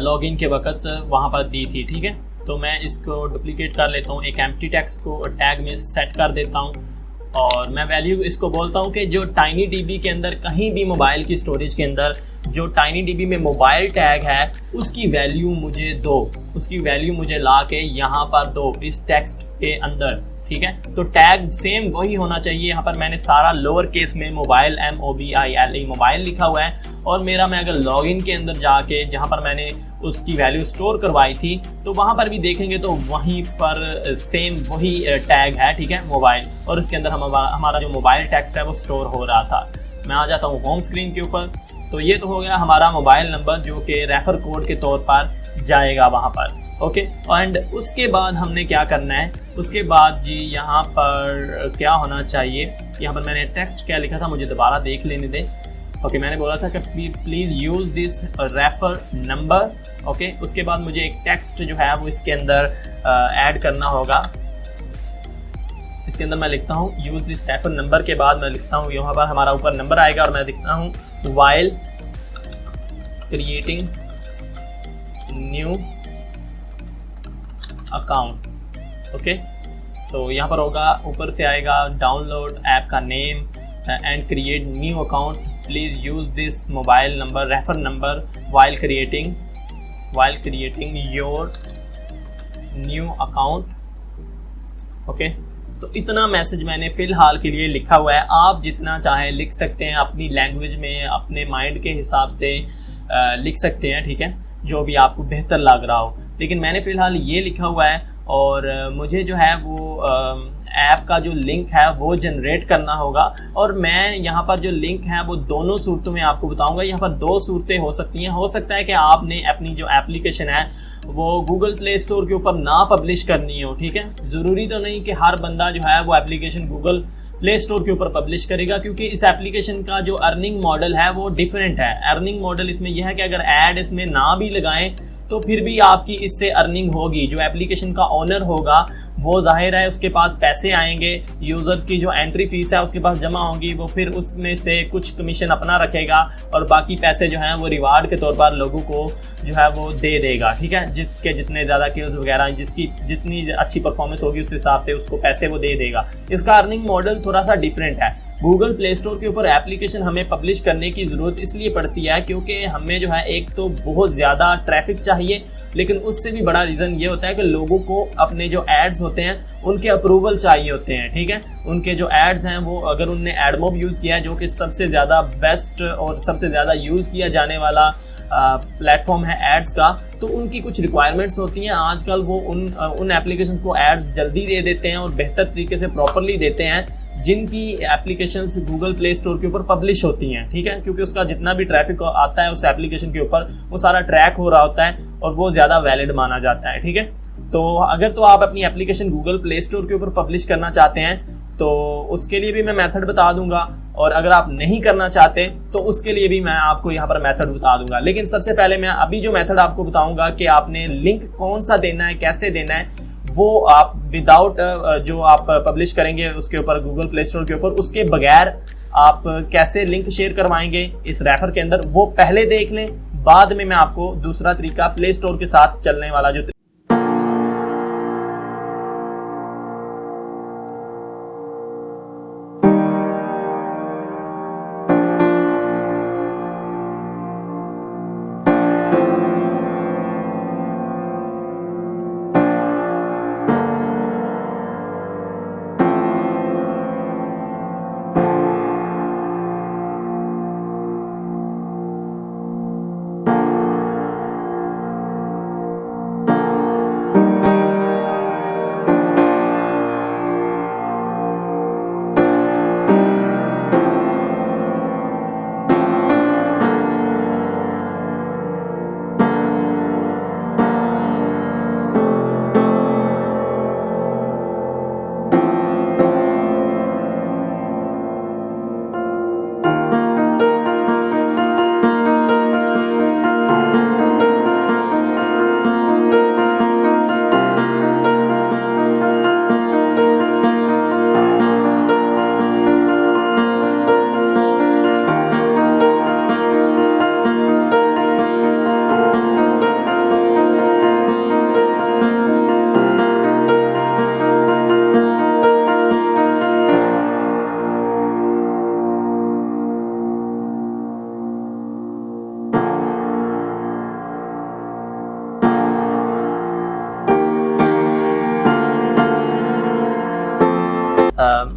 Speaker 1: लॉगिन के वक्त वहाँ पर दी थी, ठीक है। तो मैं इसको डुप्लीकेट कर लेता हूँ, एक एम्प्टी टेक्स्ट को टैग में सेट कर देता हूँ और मैं वैल्यू इसको बोलता हूँ कि जो TinyDB के अंदर कहीं भी मोबाइल की स्टोरेज के अंदर जो TinyDB में मोबाइल टैग है उसकी वैल्यू मुझे दो, उसकी वैल्यू मुझे ला के यहाँ पर दो इस टेक्स्ट के अंदर, ठीक है। तो टैग सेम वही होना चाहिए। यहाँ पर मैंने सारा लोअर केस में मोबाइल MOBILE मोबाइल लिखा हुआ है और मेरा मैं अगर लॉगिन के अंदर जाके जहाँ पर मैंने उसकी वैल्यू स्टोर करवाई थी तो वहाँ पर भी देखेंगे तो वहीं पर सेम वही टैग है, ठीक है, मोबाइल, और उसके अंदर हमारा जो मोबाइल टेक्स्ट है वो स्टोर हो रहा था। मैं आ जाता हूँ होम स्क्रीन के ऊपर। तो ये तो हो गया हमारा मोबाइल नंबर जो कि रेफर कोड के तौर पर जाएगा वहाँ पर, ओके। एंड उसके बाद हमने क्या करना है, उसके बाद जी यहाँ पर क्या होना चाहिए, यहाँ पर मैंने टेक्स्ट क्या लिखा था मुझे दोबारा देख लेने दें, ओके। मैंने बोला था कि please use this refer number, okay. उसके बाद मुझे एक टेक्स्ट जो है वो इसके अंदर ऐड करना होगा। इसके अंदर मैं लिखता हूँ यूज़ दिस रेफर नंबर के बाद मैं लिखता हूँ यहाँ पर हमारा ऊपर नंबर आएगा और मैं लिखता हूँ while creating new account, okay. So यहाँ पर होगा, ऊपर से आएगा डाउनलोड ऐप का name and create new account, please use this mobile number refer number while creating your new account, okay. तो इतना मैसेज मैंने फिलहाल के लिए लिखा हुआ है। आप जितना चाहें लिख सकते हैं, अपनी लैंग्वेज में अपने माइंड के हिसाब से लिख सकते हैं, ठीक है, जो भी आपको बेहतर लग रहा हो। लेकिन मैंने फ़िलहाल ये लिखा हुआ है और मुझे जो है वो ऐप का जो लिंक है वो जनरेट करना होगा। और मैं यहाँ पर जो लिंक है वो दोनों सूरतों में आपको बताऊंगा। यहाँ पर दो सूरतें हो सकती हैं। हो सकता है कि आपने अपनी जो एप्लीकेशन है वो गूगल प्ले स्टोर के ऊपर ना पब्लिश करनी हो, ठीक है। ज़रूरी तो नहीं कि हर बंदा जो है वो एप्लीकेशन गूगल प्ले स्टोर के ऊपर पब्लिश करेगा, क्योंकि इस एप्लीकेशन का जो अर्निंग मॉडल है वो डिफरेंट है। अर्निंग मॉडल इसमें यह है कि अगर ऐड इसमें ना भी लगाएं तो फिर भी आपकी इससे अर्निंग होगी। जो एप्लीकेशन का ओनर होगा वो जाहिर है उसके पास पैसे आएंगे, यूज़र्स की जो एंट्री फीस है उसके पास जमा होगी, वो फिर उसमें से कुछ कमीशन अपना रखेगा और बाकी पैसे जो हैं वो रिवार्ड के तौर पर लोगों को जो है वो दे देगा, ठीक है। जिसके जितने ज़्यादा किल्स वगैरह, जिसकी जितनी अच्छी परफॉर्मेंस होगी उस हिसाब से उसको पैसे वो दे देगा। इसका अर्निंग मॉडल थोड़ा सा डिफरेंट है। गूगल प्ले स्टोर के ऊपर एप्लीकेशन हमें पब्लिश करने की ज़रूरत इसलिए पड़ती है क्योंकि हमें जो है एक तो बहुत ज़्यादा ट्रैफिक चाहिए लेकिन उससे भी बड़ा रीज़न ये होता है कि लोगों को अपने जो एड्स होते हैं उनके अप्रूवल चाहिए होते हैं, ठीक है। उनके जो एड्स हैं वो अगर उनने एडमोब यूज़ किया है, जो कि सबसे ज़्यादा बेस्ट और सबसे ज़्यादा यूज़ किया जाने वाला प्लेटफॉर्म है एड्स का, तो उनकी कुछ रिक्वायरमेंट्स होती हैं। आजकल वो उन एप्लीकेशन को एड्स जल्दी दे देते हैं और बेहतर तरीके से प्रॉपरली देते हैं जिनकी एप्लीकेशंस गूगल प्ले स्टोर के ऊपर पब्लिश होती हैं, ठीक है, क्योंकि उसका जितना भी ट्रैफिक आता है उस एप्लीकेशन के ऊपर वो सारा ट्रैक हो रहा होता है और वो ज़्यादा वैलिड माना जाता है, ठीक है। तो अगर तो आप अपनी एप्लीकेशन गूगल प्ले स्टोर के ऊपर पब्लिश करना चाहते हैं तो उसके लिए भी मैं मेथड बता दूंगा, और अगर आप नहीं करना चाहते तो उसके लिए भी मैं आपको यहाँ पर मेथड बता दूंगा। लेकिन सबसे पहले मैं अभी जो मेथड आपको बताऊंगा कि आपने लिंक कौन सा देना है, कैसे देना है, वो आप विदाउट जो आप पब्लिश करेंगे उसके ऊपर गूगल प्ले स्टोर के ऊपर, उसके बगैर आप कैसे लिंक शेयर करवाएंगे इस रेफर के अंदर, वो पहले देख लें। बाद में मैं आपको दूसरा तरीका प्ले स्टोर के साथ चलने वाला जो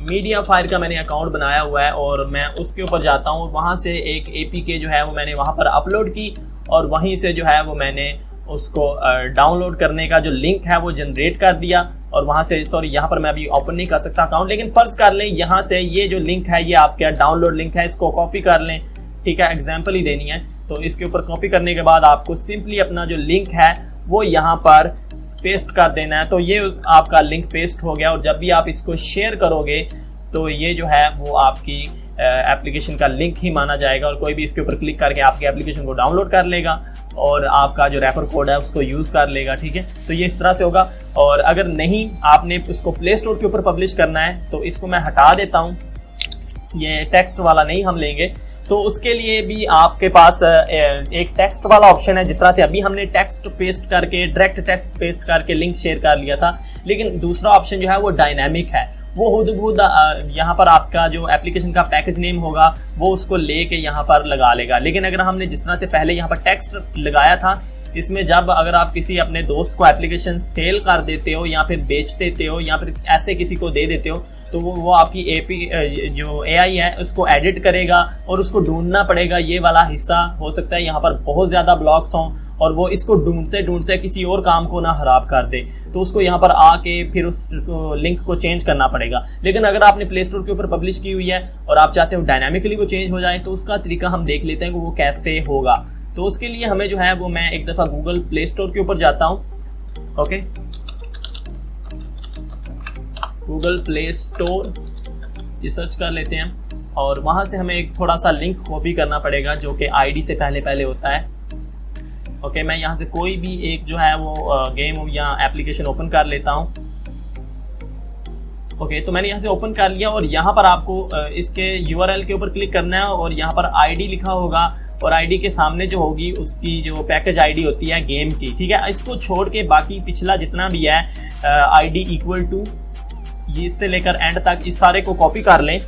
Speaker 1: मीडिया फायर का मैंने अकाउंट बनाया हुआ है और मैं उसके ऊपर जाता हूँ। वहाँ से एक APK जो है वो मैंने वहाँ पर अपलोड की और वहीं से जो है वो मैंने उसको डाउनलोड करने का जो लिंक है वो जनरेट कर दिया। और वहाँ से सॉरी यहाँ पर मैं अभी ओपन नहीं कर सकता अकाउंट, लेकिन फर्ज कर लें यहाँ से ये जो लिंक है ये आपका डाउनलोड लिंक है, इसको कॉपी कर लें, ठीक है, एग्जाम्पल ही देनी है। तो इसके ऊपर कॉपी करने के बाद आपको सिंपली अपना जो लिंक है वो यहाँ पर पेस्ट कर देना है। तो ये आपका लिंक पेस्ट हो गया और जब भी आप इसको शेयर करोगे तो ये जो है वो आपकी एप्लीकेशन का लिंक ही माना जाएगा और कोई भी इसके ऊपर क्लिक करके आपकी एप्लीकेशन को डाउनलोड कर लेगा और आपका जो रेफर कोड है उसको यूज़ कर लेगा, ठीक है। तो ये इस तरह से होगा। और अगर नहीं आपने उसको प्ले स्टोर के ऊपर पब्लिश करना है तो इसको मैं हटा देता हूँ, ये टेक्स्ट वाला नहीं हम लेंगे। तो उसके लिए भी आपके पास एक टेक्स्ट वाला ऑप्शन है। जिस तरह से अभी हमने टेक्स्ट पेस्ट करके डायरेक्ट टेक्स्ट पेस्ट करके लिंक शेयर कर लिया था, लेकिन दूसरा ऑप्शन जो है वो डायनामिक है। वो खुद यहाँ पर आपका जो एप्लीकेशन का पैकेज नेम होगा वो उसको लेके यहाँ पर लगा लेगा। लेकिन अगर हमने जिस तरह से पहले यहाँ पर टेक्स्ट लगाया था, इसमें जब अगर आप किसी अपने दोस्त को एप्लीकेशन सेल कर देते हो या फिर बेच देते हो या फिर ऐसे किसी को दे देते हो तो वो आपकी जो AI है उसको एडिट करेगा और उसको ढूंढना पड़ेगा। ये वाला हिस्सा हो सकता है यहाँ पर बहुत ज़्यादा ब्लॉक्स हों और वो इसको ढूंढते ढूंढते किसी और काम को ना खराब कर दे, तो उसको यहाँ पर आके फिर उस लिंक को चेंज करना पड़ेगा। लेकिन अगर आपने प्ले स्टोर के ऊपर पब्लिश की हुई है और आप चाहते हो डायनामिकली वो चेंज हो जाए तो उसका तरीका हम देख लेते हैं कि वो कैसे होगा। तो उसके लिए हमें जो है वो मैं एक दफ़ा गूगल प्ले स्टोर के ऊपर जाता हूँ। Okay, Google play store search कर लेते हैं और वहाँ से हमें एक थोड़ा सा लिंक कॉपी करना पड़ेगा जो कि ID से पहले होता है। ओके, मैं यहाँ से कोई भी एक जो है वो गेम या एप्लीकेशन ओपन कर लेता हूँ। ओके, तो मैंने यहाँ से ओपन कर लिया और यहाँ पर आपको इसके URL के ऊपर क्लिक करना है और यहाँ पर ID लिखा होगा और ID के सामने जो होगी उसकी जो पैकेज ID होती है गेम की, ठीक है। इसको छोड़ के बाकी पिछला जितना भी है ID इक्वल टू ये इससे लेकर एंड तक इस सारे को कॉपी कर लें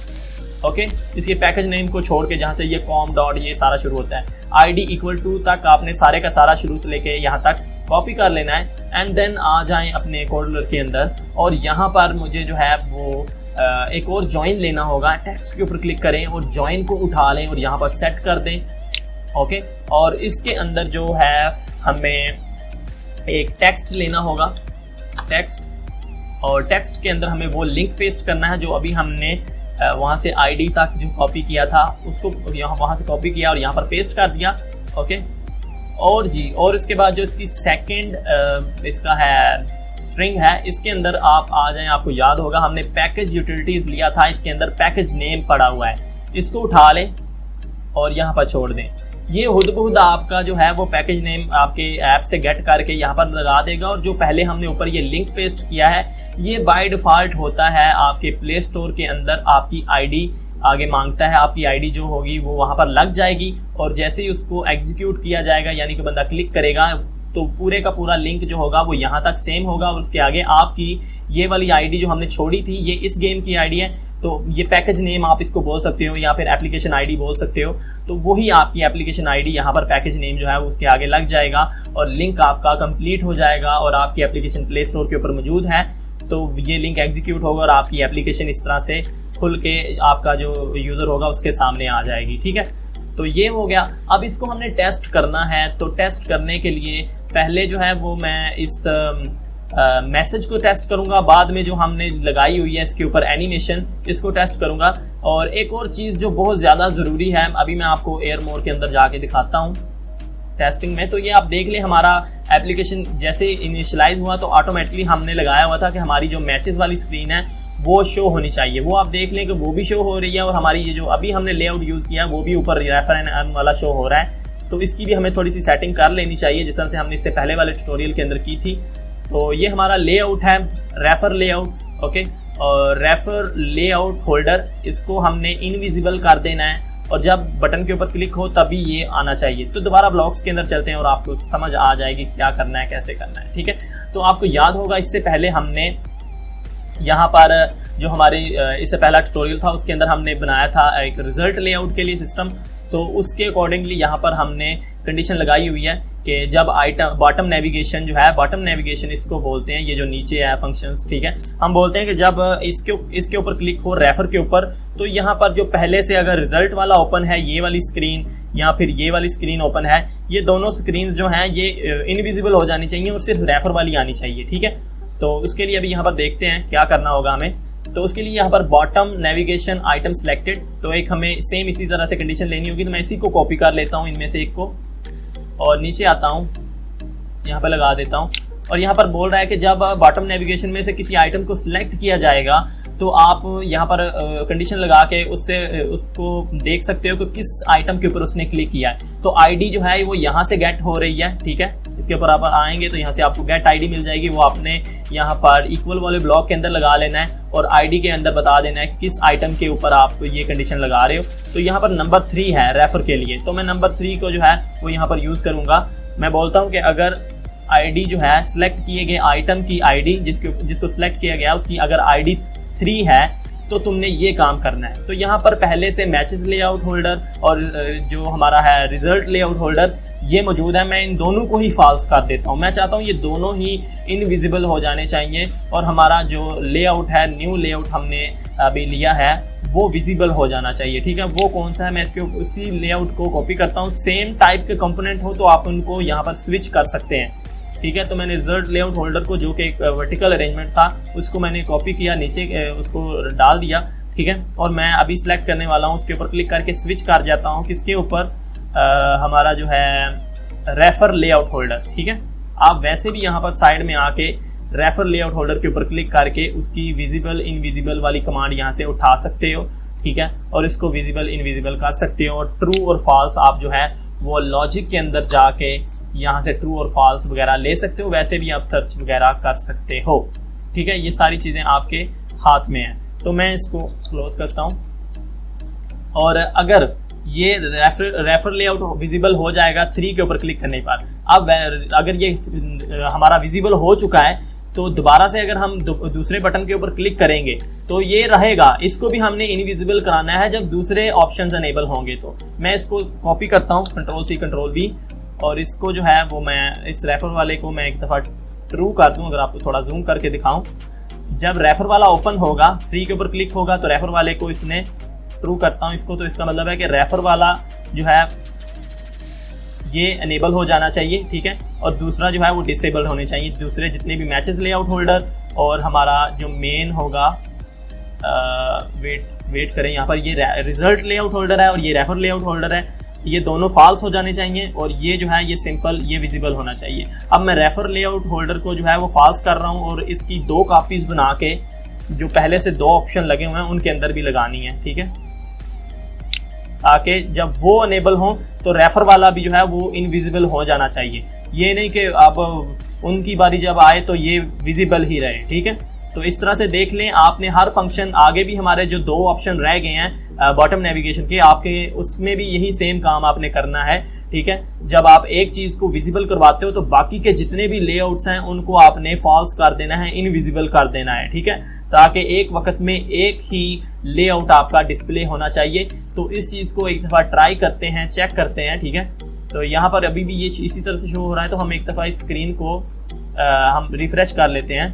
Speaker 1: ओके, इसके पैकेज नेम को छोड़ के जहाँ से ये कॉम डॉट ये सारा शुरू होता है, ID इक्वल टू तक आपने सारे का सारा शुरू से लेके यहाँ तक कॉपी कर लेना है एंड देन आ जाएं अपने कोड के अंदर और यहाँ पर मुझे जो है वो एक और ज्वाइन लेना होगा। टेक्स्ट के ऊपर क्लिक करें और ज्वाइन को उठा लें और यहाँ पर सेट कर दें। ओके, और इसके अंदर जो है हमें एक टेक्स्ट लेना होगा, टेक्स्ट, और टेक्स्ट के अंदर हमें वो लिंक पेस्ट करना है जो अभी हमने वहाँ से ID तक जो कॉपी किया था उसको यहाँ वहाँ से कॉपी किया और यहाँ पर पेस्ट कर दिया। ओके, और जी, और इसके बाद जो इसकी सेकंड इसका है स्ट्रिंग है, इसके अंदर आप आ जाएं, आपको याद होगा हमने पैकेज यूटिलिटीज लिया था, इसके अंदर पैकेज नेम पड़ा हुआ है, इसको उठा लें और यहाँ पर छोड़ दें। ये खुद ब खुद आपका जो है वो पैकेज नेम आपके ऐप से गेट करके यहाँ पर लगा देगा और जो पहले हमने ऊपर ये लिंक पेस्ट किया है ये बाय डिफॉल्ट होता है आपके प्ले स्टोर के अंदर। आपकी ID आगे मांगता है, आपकी ID जो होगी वो वहां पर लग जाएगी और जैसे ही उसको एग्जीक्यूट किया जाएगा यानी कि बंदा क्लिक करेगा तो पूरे का पूरा लिंक जो होगा वो यहाँ तक सेम होगा और उसके आगे आपकी ये वाली ID जो हमने छोड़ी थी ये इस गेम की ID है, तो ये पैकेज नेम आप इसको बोल सकते हो या फिर एप्लीकेशन ID बोल सकते हो, तो वही आपकी एप्लीकेशन ID यहाँ पर पैकेज नेम जो है वो उसके आगे लग जाएगा और लिंक आपका कंप्लीट हो जाएगा और आपकी एप्लीकेशन प्ले स्टोर के ऊपर मौजूद है। तो ये लिंक एग्जीक्यूट होगा और आपकी एप्लीकेशन इस तरह से खुल के आपका जो यूजर होगा उसके सामने आ जाएगी। ठीक है, तो ये हो गया। अब इसको हमने टेस्ट करना है, तो टेस्ट करने के लिए पहले जो है वो मैं इस मैसेज को टेस्ट करूंगा, बाद में जो हमने लगाई हुई है इसके ऊपर एनिमेशन इसको टेस्ट करूंगा। और एक और चीज जो बहुत ज्यादा जरूरी है, अभी मैं आपको एयर मोड के अंदर जाके दिखाता हूँ टेस्टिंग में। तो ये आप देख लें, हमारा एप्लीकेशन जैसे इनिशियलाइज हुआ तो ऑटोमेटिकली हमने लगाया हुआ था कि हमारी जो मैचेस वाली स्क्रीन है वो शो होनी चाहिए, वो आप देख लें कि वो भी शो हो रही है और हमारी ये जो अभी हमने लेआउट यूज किया वो भी ऊपर रेफर एंड अर्न वाला शो हो रहा है। तो इसकी भी हमें थोड़ी सी सेटिंग कर लेनी चाहिए जिस तरह से हमने इससे पहले वाले ट्यूटोरियल के अंदर की थी। तो ये हमारा लेआउट है, रेफर लेआउट। ओके, और रेफर लेआउट होल्डर इसको हमने इनविजिबल कर देना है और जब बटन के ऊपर क्लिक हो तभी ये आना चाहिए। तो दोबारा ब्लॉक्स के अंदर चलते हैं और आपको समझ आ जाएगी क्या करना है, कैसे करना है। ठीक है, तो आपको याद होगा इससे पहले हमने यहाँ पर जो हमारी इससे पहला ट्यूटोरियल था उसके अंदर हमने बनाया था एक रिजल्ट लेआउट के लिए सिस्टम। तो उसके अकॉर्डिंगली यहाँ पर हमने कंडीशन लगाई हुई है कि जब आइटम बॉटम नेविगेशन जो है, बॉटम नेविगेशन इसको बोलते हैं, ये जो नीचे है फंक्शंस, ठीक है, हम बोलते हैं कि जब इसके ऊपर क्लिक हो रेफर के ऊपर तो यहाँ पर जो पहले से अगर रिजल्ट वाला ओपन है ये वाली स्क्रीन या फिर ये वाली स्क्रीन ओपन है, ये दोनों स्क्रीन जो हैं ये इनविजिबल हो जानी चाहिए और सिर्फ रेफर वाली आनी चाहिए। ठीक है, तो उसके लिए अभी यहाँ पर देखते हैं क्या करना होगा हमें। तो उसके लिए यहाँ पर बॉटम नेविगेशन आइटम सिलेक्टेड, तो एक हमें सेम इसी तरह से कंडीशन लेनी होगी। तो मैं इसी को कॉपी कर लेता हूँ इनमें से एक को और नीचे आता हूँ, यहाँ पर लगा देता हूँ। और यहाँ पर बोल रहा है कि जब बॉटम नेविगेशन में से किसी आइटम को सिलेक्ट किया जाएगा तो आप यहाँ पर कंडीशन लगा के उसको देख सकते हो कि किस आइटम के ऊपर उसने क्लिक किया है। तो ID जो है वो यहाँ से गेट हो रही है। ठीक है, इसके ऊपर आप आएंगे तो यहाँ से आपको गेट ID मिल जाएगी, वो आपने यहाँ पर इक्वल वाले ब्लॉक के अंदर लगा लेना है और ID के अंदर बता देना है कि किस आइटम के ऊपर आप ये कंडीशन लगा रहे हो। तो यहाँ पर नंबर 3 है रेफर के लिए, तो मैं नंबर 3 को जो है वो यहाँ पर यूज करूंगा। मैं बोलता हूँ कि अगर ID जो है सिलेक्ट किए गए आइटम की ID जिसको सिलेक्ट किया गया उसकी अगर ID 3 है तो तुमने ये काम करना है। तो यहाँ पर पहले से मैचेस लेआउट होल्डर और जो हमारा है रिजल्ट लेआउट होल्डर ये मौजूद है, मैं इन दोनों को ही फॉल्स कर देता हूँ। मैं चाहता हूँ ये दोनों ही इनविजिबल हो जाने चाहिए और हमारा जो लेआउट है, न्यू लेआउट हमने अभी लिया है, वो विजिबल हो जाना चाहिए। ठीक है, वो कौन सा है, मैं इसके उसी लेआउट को कॉपी करता हूँ। सेम टाइप के कंपोनेंट हो तो आप उनको यहाँ पर स्विच कर सकते हैं। ठीक है, तो मैंने रिजल्ट लेआउट होल्डर को जो कि एक वर्टिकल अरेंजमेंट था उसको मैंने कॉपी किया, नीचे उसको डाल दिया। ठीक है, और मैं अभी सिलेक्ट करने वाला हूँ, उसके ऊपर क्लिक करके स्विच कर जाता हूँ किसके ऊपर, हमारा जो है रेफर लेआउट होल्डर। ठीक है, आप वैसे भी यहाँ पर साइड में आके रेफर लेआउट होल्डर के ऊपर क्लिक करके उसकी विजिबल इनविजिबल वाली कमांड यहाँ से उठा सकते हो। ठीक है, और इसको विजिबल इनविजिबल कर सकते हो और ट्रू और फॉल्स आप जो है वो लॉजिक के अंदर जाके यहाँ से ट्रू और फॉल्स वगैरह ले सकते हो, वैसे भी आप सर्च वगैरह कर सकते हो। ठीक है, ये सारी चीजें आपके हाथ में है। तो मैं इसको क्लोज करता हूँ और अगर ये रेफर लेआउट विजिबल हो जाएगा 3 के ऊपर क्लिक करने पर। अब अगर ये हमारा विजिबल हो चुका है तो दोबारा से अगर हम दूसरे बटन के ऊपर क्लिक करेंगे तो ये रहेगा। इसको भी हमने इनविजिबल कराना है जब दूसरे ऑप्शंस अनेबल होंगे। तो मैं इसको कॉपी करता हूँ, Ctrl+C Ctrl+V, और इसको जो है वो मैं इस रेफर वाले को मैं एक दफ़ा ट्रू कर दूँ। अगर आपको थोड़ा जूम करके दिखाऊं, जब रेफर वाला ओपन होगा, 3 के ऊपर क्लिक होगा तो रेफर वाले को इसने ट्रू करता हूँ इसको, तो इसका मतलब है कि रेफर वाला जो है ये अनेबल हो जाना चाहिए, ठीक है, और दूसरा जो है वो डिसेबल होने चाहिए। दूसरे जितने भी मैचेस लेआउट होल्डर और हमारा जो मेन होगा, वेट करें, यहाँ पर ये रिजल्ट लेआउट होल्डर है और ये रेफर लेआउट होल्डर है, ये दोनों फॉल्स हो जाने चाहिए और ये जो है ये सिंपल ये विजिबल होना चाहिए। अब मैं रेफर लेआउट होल्डर को जो है वो फॉल्स कर रहा हूँ और इसकी 2 कॉपीज बना के जो पहले से 2 ऑप्शन लगे हुए हैं उनके अंदर भी लगानी है, ठीक है, ताकि जब वो अनेबल हो तो रेफर वाला भी जो है वो इनविजिबल हो जाना चाहिए। ये नहीं कि अब उनकी बारी जब आए तो ये विजिबल ही रहे, ठीक है। तो इस तरह से देख लें, आपने हर फंक्शन, आगे भी हमारे जो 2 ऑप्शन रह गए हैं बॉटम नेविगेशन के, आपके उसमें भी यही सेम काम आपने करना है, ठीक है। जब आप एक चीज को विजिबल करवाते हो तो बाकी के जितने भी लेआउट्स हैं उनको आपने फॉल्स कर देना है, इनविजिबल कर देना है, ठीक है, ताकि एक वक्त में एक ही लेआउट आपका डिस्प्ले होना चाहिए। तो इस चीज को एक दफा ट्राई करते हैं, चेक करते हैं, ठीक है। तो यहाँ पर अभी भी ये इसी तरह से शो हो रहा है, तो हम एक दफा इस स्क्रीन को हम रिफ्रेश कर लेते हैं।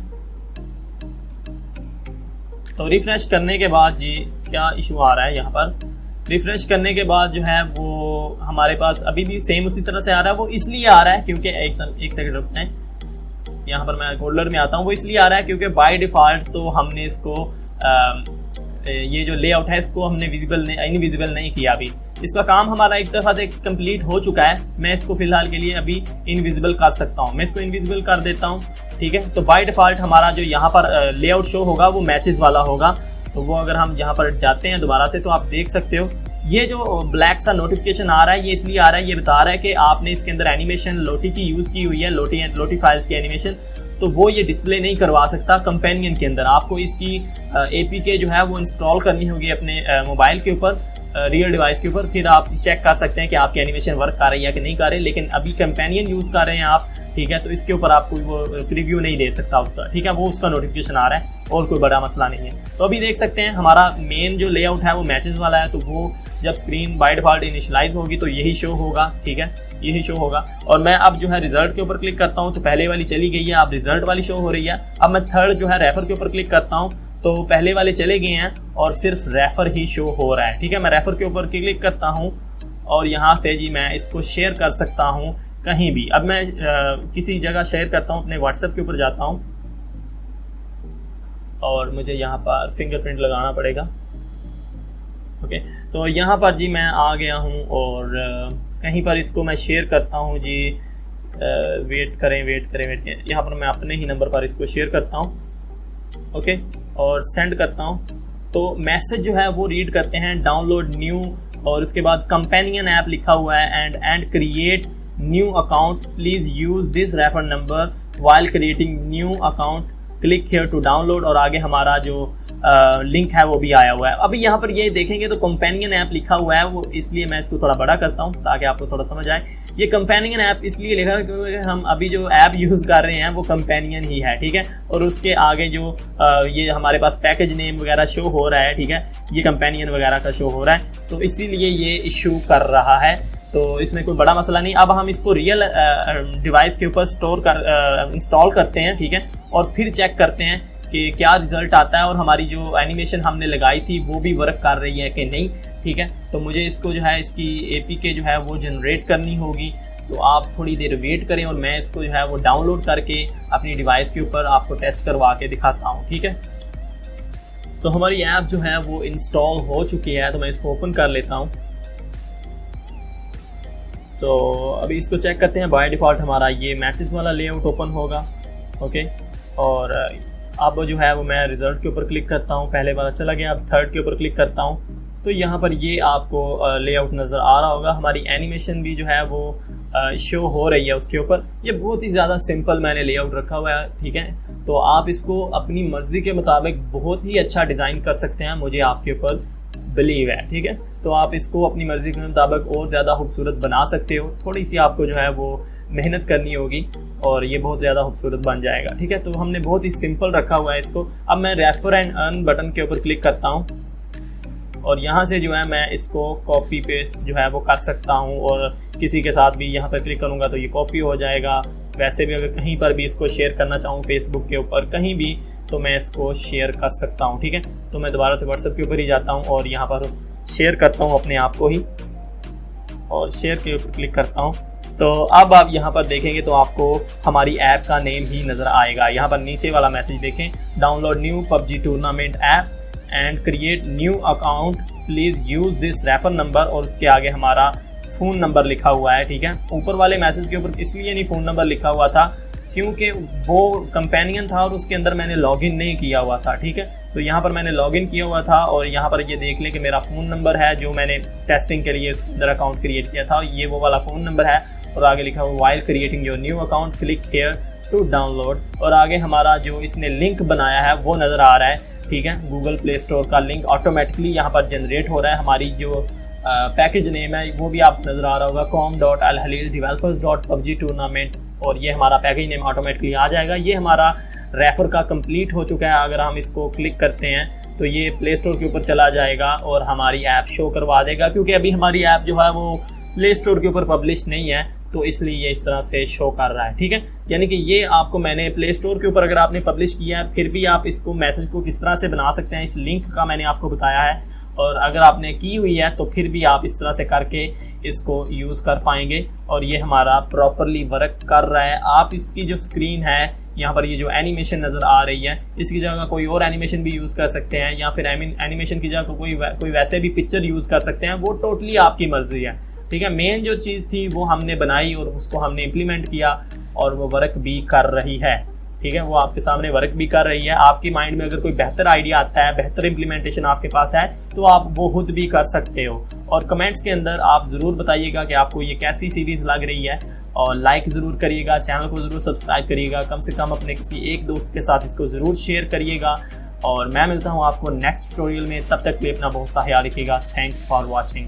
Speaker 1: तो रिफ्रेश करने के बाद जी क्या इशू आ रहा है, यहाँ पर रिफ्रेश करने के बाद जो है वो हमारे पास अभी भी सेम उसी तरह से आ रहा है। वो इसलिए आ रहा है क्योंकि एक सेकंड रुकते हैं, यहाँ पर मैं फोल्डर में आता हूँ। वो इसलिए आ रहा है क्योंकि बाय डिफॉल्ट तो हमने इसको ये जो लेआउट है इसको हमने इनविजिबल नहीं किया। अभी इसका काम हमारा एक दफ़ा कंप्लीट हो चुका है। मैं इसको फिलहाल के लिए अभी इनविजिबल कर सकता हूँ। मैं इसको इनविजिबल कर देता हूँ, ठीक है। तो बाय डिफॉल्ट हमारा जो यहाँ पर लेआउट शो होगा वो मैचेस वाला होगा। तो वो अगर हम यहाँ पर जाते हैं दोबारा से तो आप देख सकते हो ये जो ब्लैक सा नोटिफिकेशन आ रहा है ये इसलिए आ रहा है, ये बता रहा है कि आपने इसके अंदर एनिमेशन लोटी की यूज़ की हुई है, लोटी फाइल्स की एनिमेशन, तो वो ये डिस्प्ले नहीं करवा सकता कंपेनियन के अंदर। आपको इसकी APK जो है वो इंस्टॉल करनी होगी अपने मोबाइल के ऊपर, रियल डिवाइस के ऊपर, फिर आप चेक कर सकते हैं कि आपकी एनिमेशन वर्क कर रही है कि नहीं कर रही। लेकिन अभी कंपेनियन यूज़ कर रहे हैं आप, ठीक है, तो इसके ऊपर आप कोई वो प्रीव्यू नहीं ले सकता उसका, ठीक है, वो उसका नोटिफिकेशन आ रहा है और कोई बड़ा मसला नहीं है। तो अभी देख सकते हैं हमारा मेन जो लेआउट है वो मैचेस वाला है, तो वो जब स्क्रीन बाय डिफॉल्ट इनिशियलाइज होगी तो यही शो होगा, ठीक है, यही शो होगा। और मैं अब जो है रिजल्ट के ऊपर क्लिक करता हूँ तो पहले वाली चली गई है, अब रिजल्ट वाली शो हो रही है। अब मैं थर्ड जो है रेफर के ऊपर क्लिक करता हूँ तो पहले वाले चले गए हैं और सिर्फ रेफर ही शो हो रहा है, ठीक है। मैं रेफर के ऊपर क्लिक करता हूँ और यहाँ से जी मैं इसको शेयर कर सकता हूँ कहीं भी। अब मैं किसी जगह शेयर करता हूँ, अपने व्हाट्सएप के ऊपर जाता हूँ और मुझे यहाँ पर फिंगरप्रिंट लगाना पड़ेगा, ओके। तो यहाँ पर जी मैं आ गया हूँ और कहीं पर इसको मैं शेयर करता हूँ जी। वेट करें, यहाँ पर मैं अपने ही नंबर पर इसको शेयर करता हूँ, ओके, और सेंड करता हूँ। तो मैसेज जो है वो रीड करते हैं, डाउनलोड न्यू, और उसके बाद कंपेनियन ऐप लिखा हुआ है and create new account, please use this refer number while creating new account, click here to download, और आगे हमारा जो लिंक है वो भी आया हुआ है। अभी यहाँ पर ये देखेंगे तो कंपेनियन ऐप लिखा हुआ है, वो इसलिए मैं इसको थोड़ा बड़ा करता हूँ ताकि आपको थोड़ा समझ आए। ये कंपेनियन ऐप इसलिए लिखा है क्योंकि हम अभी जो ऐप यूज़ कर रहे हैं वो कंपेनियन ही है, ठीक है, और उसके आगे जो ये हमारे पास पैकेज नेम वगैरह शो हो रहा है, ठीक है, ये कंपेनियन वगैरह का शो हो रहा है, तो इसीलिए ये इशू कर रहा है। तो इसमें कोई बड़ा मसला नहीं। अब हम इसको रियल डिवाइस के ऊपर इंस्टॉल करते हैं, ठीक है, और फिर चेक करते हैं कि क्या रिजल्ट आता है और हमारी जो एनिमेशन हमने लगाई थी वो भी वर्क कर रही है कि नहीं, ठीक है। तो मुझे इसको जो है इसकी APK जो है वो जनरेट करनी होगी, तो आप थोड़ी देर वेट करें और मैं इसको जो है वो डाउनलोड करके अपनी डिवाइस के ऊपर आपको टेस्ट करवा के दिखाता हूँ, ठीक है। तो हमारी ऐप जो है वो इंस्टॉल हो चुकी है, तो मैं इसको ओपन कर लेता हूँ। तो अभी इसको चेक करते हैं। बाय डिफ़ॉल्ट हमारा ये मैचेस वाला लेआउट ओपन होगा, ओके, और अब जो है वो मैं रिजल्ट के ऊपर क्लिक करता हूँ, पहले वाला चला गया, अब थर्ड के ऊपर क्लिक करता हूँ तो यहाँ पर ये आपको लेआउट नज़र आ रहा होगा। हमारी एनिमेशन भी जो है वो शो हो रही है उसके ऊपर। ये बहुत ही ज़्यादा सिंपल मैंने लेआउट रखा हुआ है, ठीक है, तो आप इसको अपनी मर्ज़ी के मुताबिक बहुत ही अच्छा डिज़ाइन कर सकते हैं, मुझे आपके ऊपर बिलीव है, ठीक है। तो आप इसको अपनी मर्ज़ी के मुताबिक और ज़्यादा खूबसूरत बना सकते हो। थोड़ी सी आपको जो है वो मेहनत करनी होगी और ये बहुत ज़्यादा खूबसूरत बन जाएगा। ठीक है, तो हमने बहुत ही सिंपल रखा हुआ है इसको। अब मैं रेफर एंड अर्न बटन के ऊपर क्लिक करता हूँ और यहाँ से जो है मैं इसको कॉपी पेस्ट जो है वो कर सकता हूँ और किसी के साथ भी यहाँ पर क्लिक करूँगा तो ये कॉपी हो जाएगा। वैसे भी अगर कहीं पर भी इसको शेयर करना चाहूँ फेसबुक के ऊपर कहीं भी तो मैं इसको शेयर कर सकता हूँ। ठीक है, तो मैं दोबारा से व्हाट्सएप के ऊपर ही जाता हूँ और यहाँ पर शेयर करता हूँ अपने आप को ही और शेयर के ऊपर क्लिक करता हूँ। तो अब आप यहाँ पर देखेंगे तो आपको हमारी ऐप का नेम ही नज़र आएगा। यहाँ पर नीचे वाला मैसेज देखें, download new PUBG tournament app and create new account, please use this refer number और उसके आगे हमारा फ़ोन नंबर लिखा हुआ है। ठीक है, ऊपर वाले मैसेज के ऊपर इसलिए नहीं फ़ोन नंबर लिखा हुआ था क्योंकि वो कंपेनियन था और उसके अंदर मैंने लॉगिन नहीं किया हुआ था। ठीक है, तो यहाँ पर मैंने लॉगिन किया हुआ था और यहाँ पर ये देख लें कि मेरा फ़ोन नंबर है जो मैंने टेस्टिंग के लिए इसके अंदर अकाउंट क्रिएट किया था, ये वो वाला फ़ोन नंबर है और आगे लिखा हुआ while creating your new account click here to download और आगे हमारा जो इसने लिंक बनाया है वो नज़र आ रहा है। ठीक है, गूगल प्ले स्टोर का लिंक ऑटोमेटिकली यहाँ पर जनरेट हो रहा है। हमारी जो पैकेज नेम है वो भी आप नज़र आ रहा होगा com.alhalildevelopers.pubg टूर्नामेंट और ये हमारा पैकेज नेम ऑटोमेटिकली आ जाएगा। ये हमारा रेफर का कंप्लीट हो चुका है। अगर हम इसको क्लिक करते हैं तो ये प्ले स्टोर के ऊपर चला जाएगा और हमारी ऐप शो करवा देगा क्योंकि अभी हमारी ऐप जो है वो प्ले स्टोर के ऊपर पब्लिश नहीं है तो इसलिए ये इस तरह से शो कर रहा है। ठीक है, यानी कि ये आपको मैंने प्ले स्टोर के ऊपर अगर आपने पब्लिश किया है फिर भी आप इसको मैसेज को किस तरह से बना सकते हैं इस लिंक का मैंने आपको बताया है और अगर आपने की हुई है तो फिर भी आप इस तरह से करके इसको यूज़ कर पाएंगे और ये हमारा प्रॉपरली वर्क कर रहा है। आप इसकी जो स्क्रीन है यहाँ पर ये जो एनिमेशन नज़र आ रही है इसकी जगह कोई और एनिमेशन भी यूज़ कर सकते हैं या फिर एनिमेशन की जगह कोई वैसे भी पिक्चर यूज़ कर सकते हैं, वो टोटली आपकी मर्जी है। ठीक है, मेन जो चीज़ थी वो हमने बनाई और उसको हमने इम्प्लीमेंट किया और वो वर्क भी कर रही है। ठीक है, वो आपके सामने वर्क भी कर रही है। आपकी माइंड में अगर कोई बेहतर आइडिया आता है, बेहतर इम्प्लीमेंटेशन आपके पास है तो आप वो खुद भी कर सकते हो और कमेंट्स के अंदर आप ज़रूर बताइएगा कि आपको ये कैसी सीरीज़ लग रही है और लाइक ज़रूर करिएगा, चैनल को ज़रूर सब्सक्राइब करिएगा, कम से कम अपने किसी एक दोस्त के साथ इसको ज़रूर शेयर करिएगा और मैं मिलता हूँ आपको नेक्स्ट ट्यूटोरियल में। तब तक के लिए अपना बहुत सा ख्याल रखिएगा। Thanks for watching.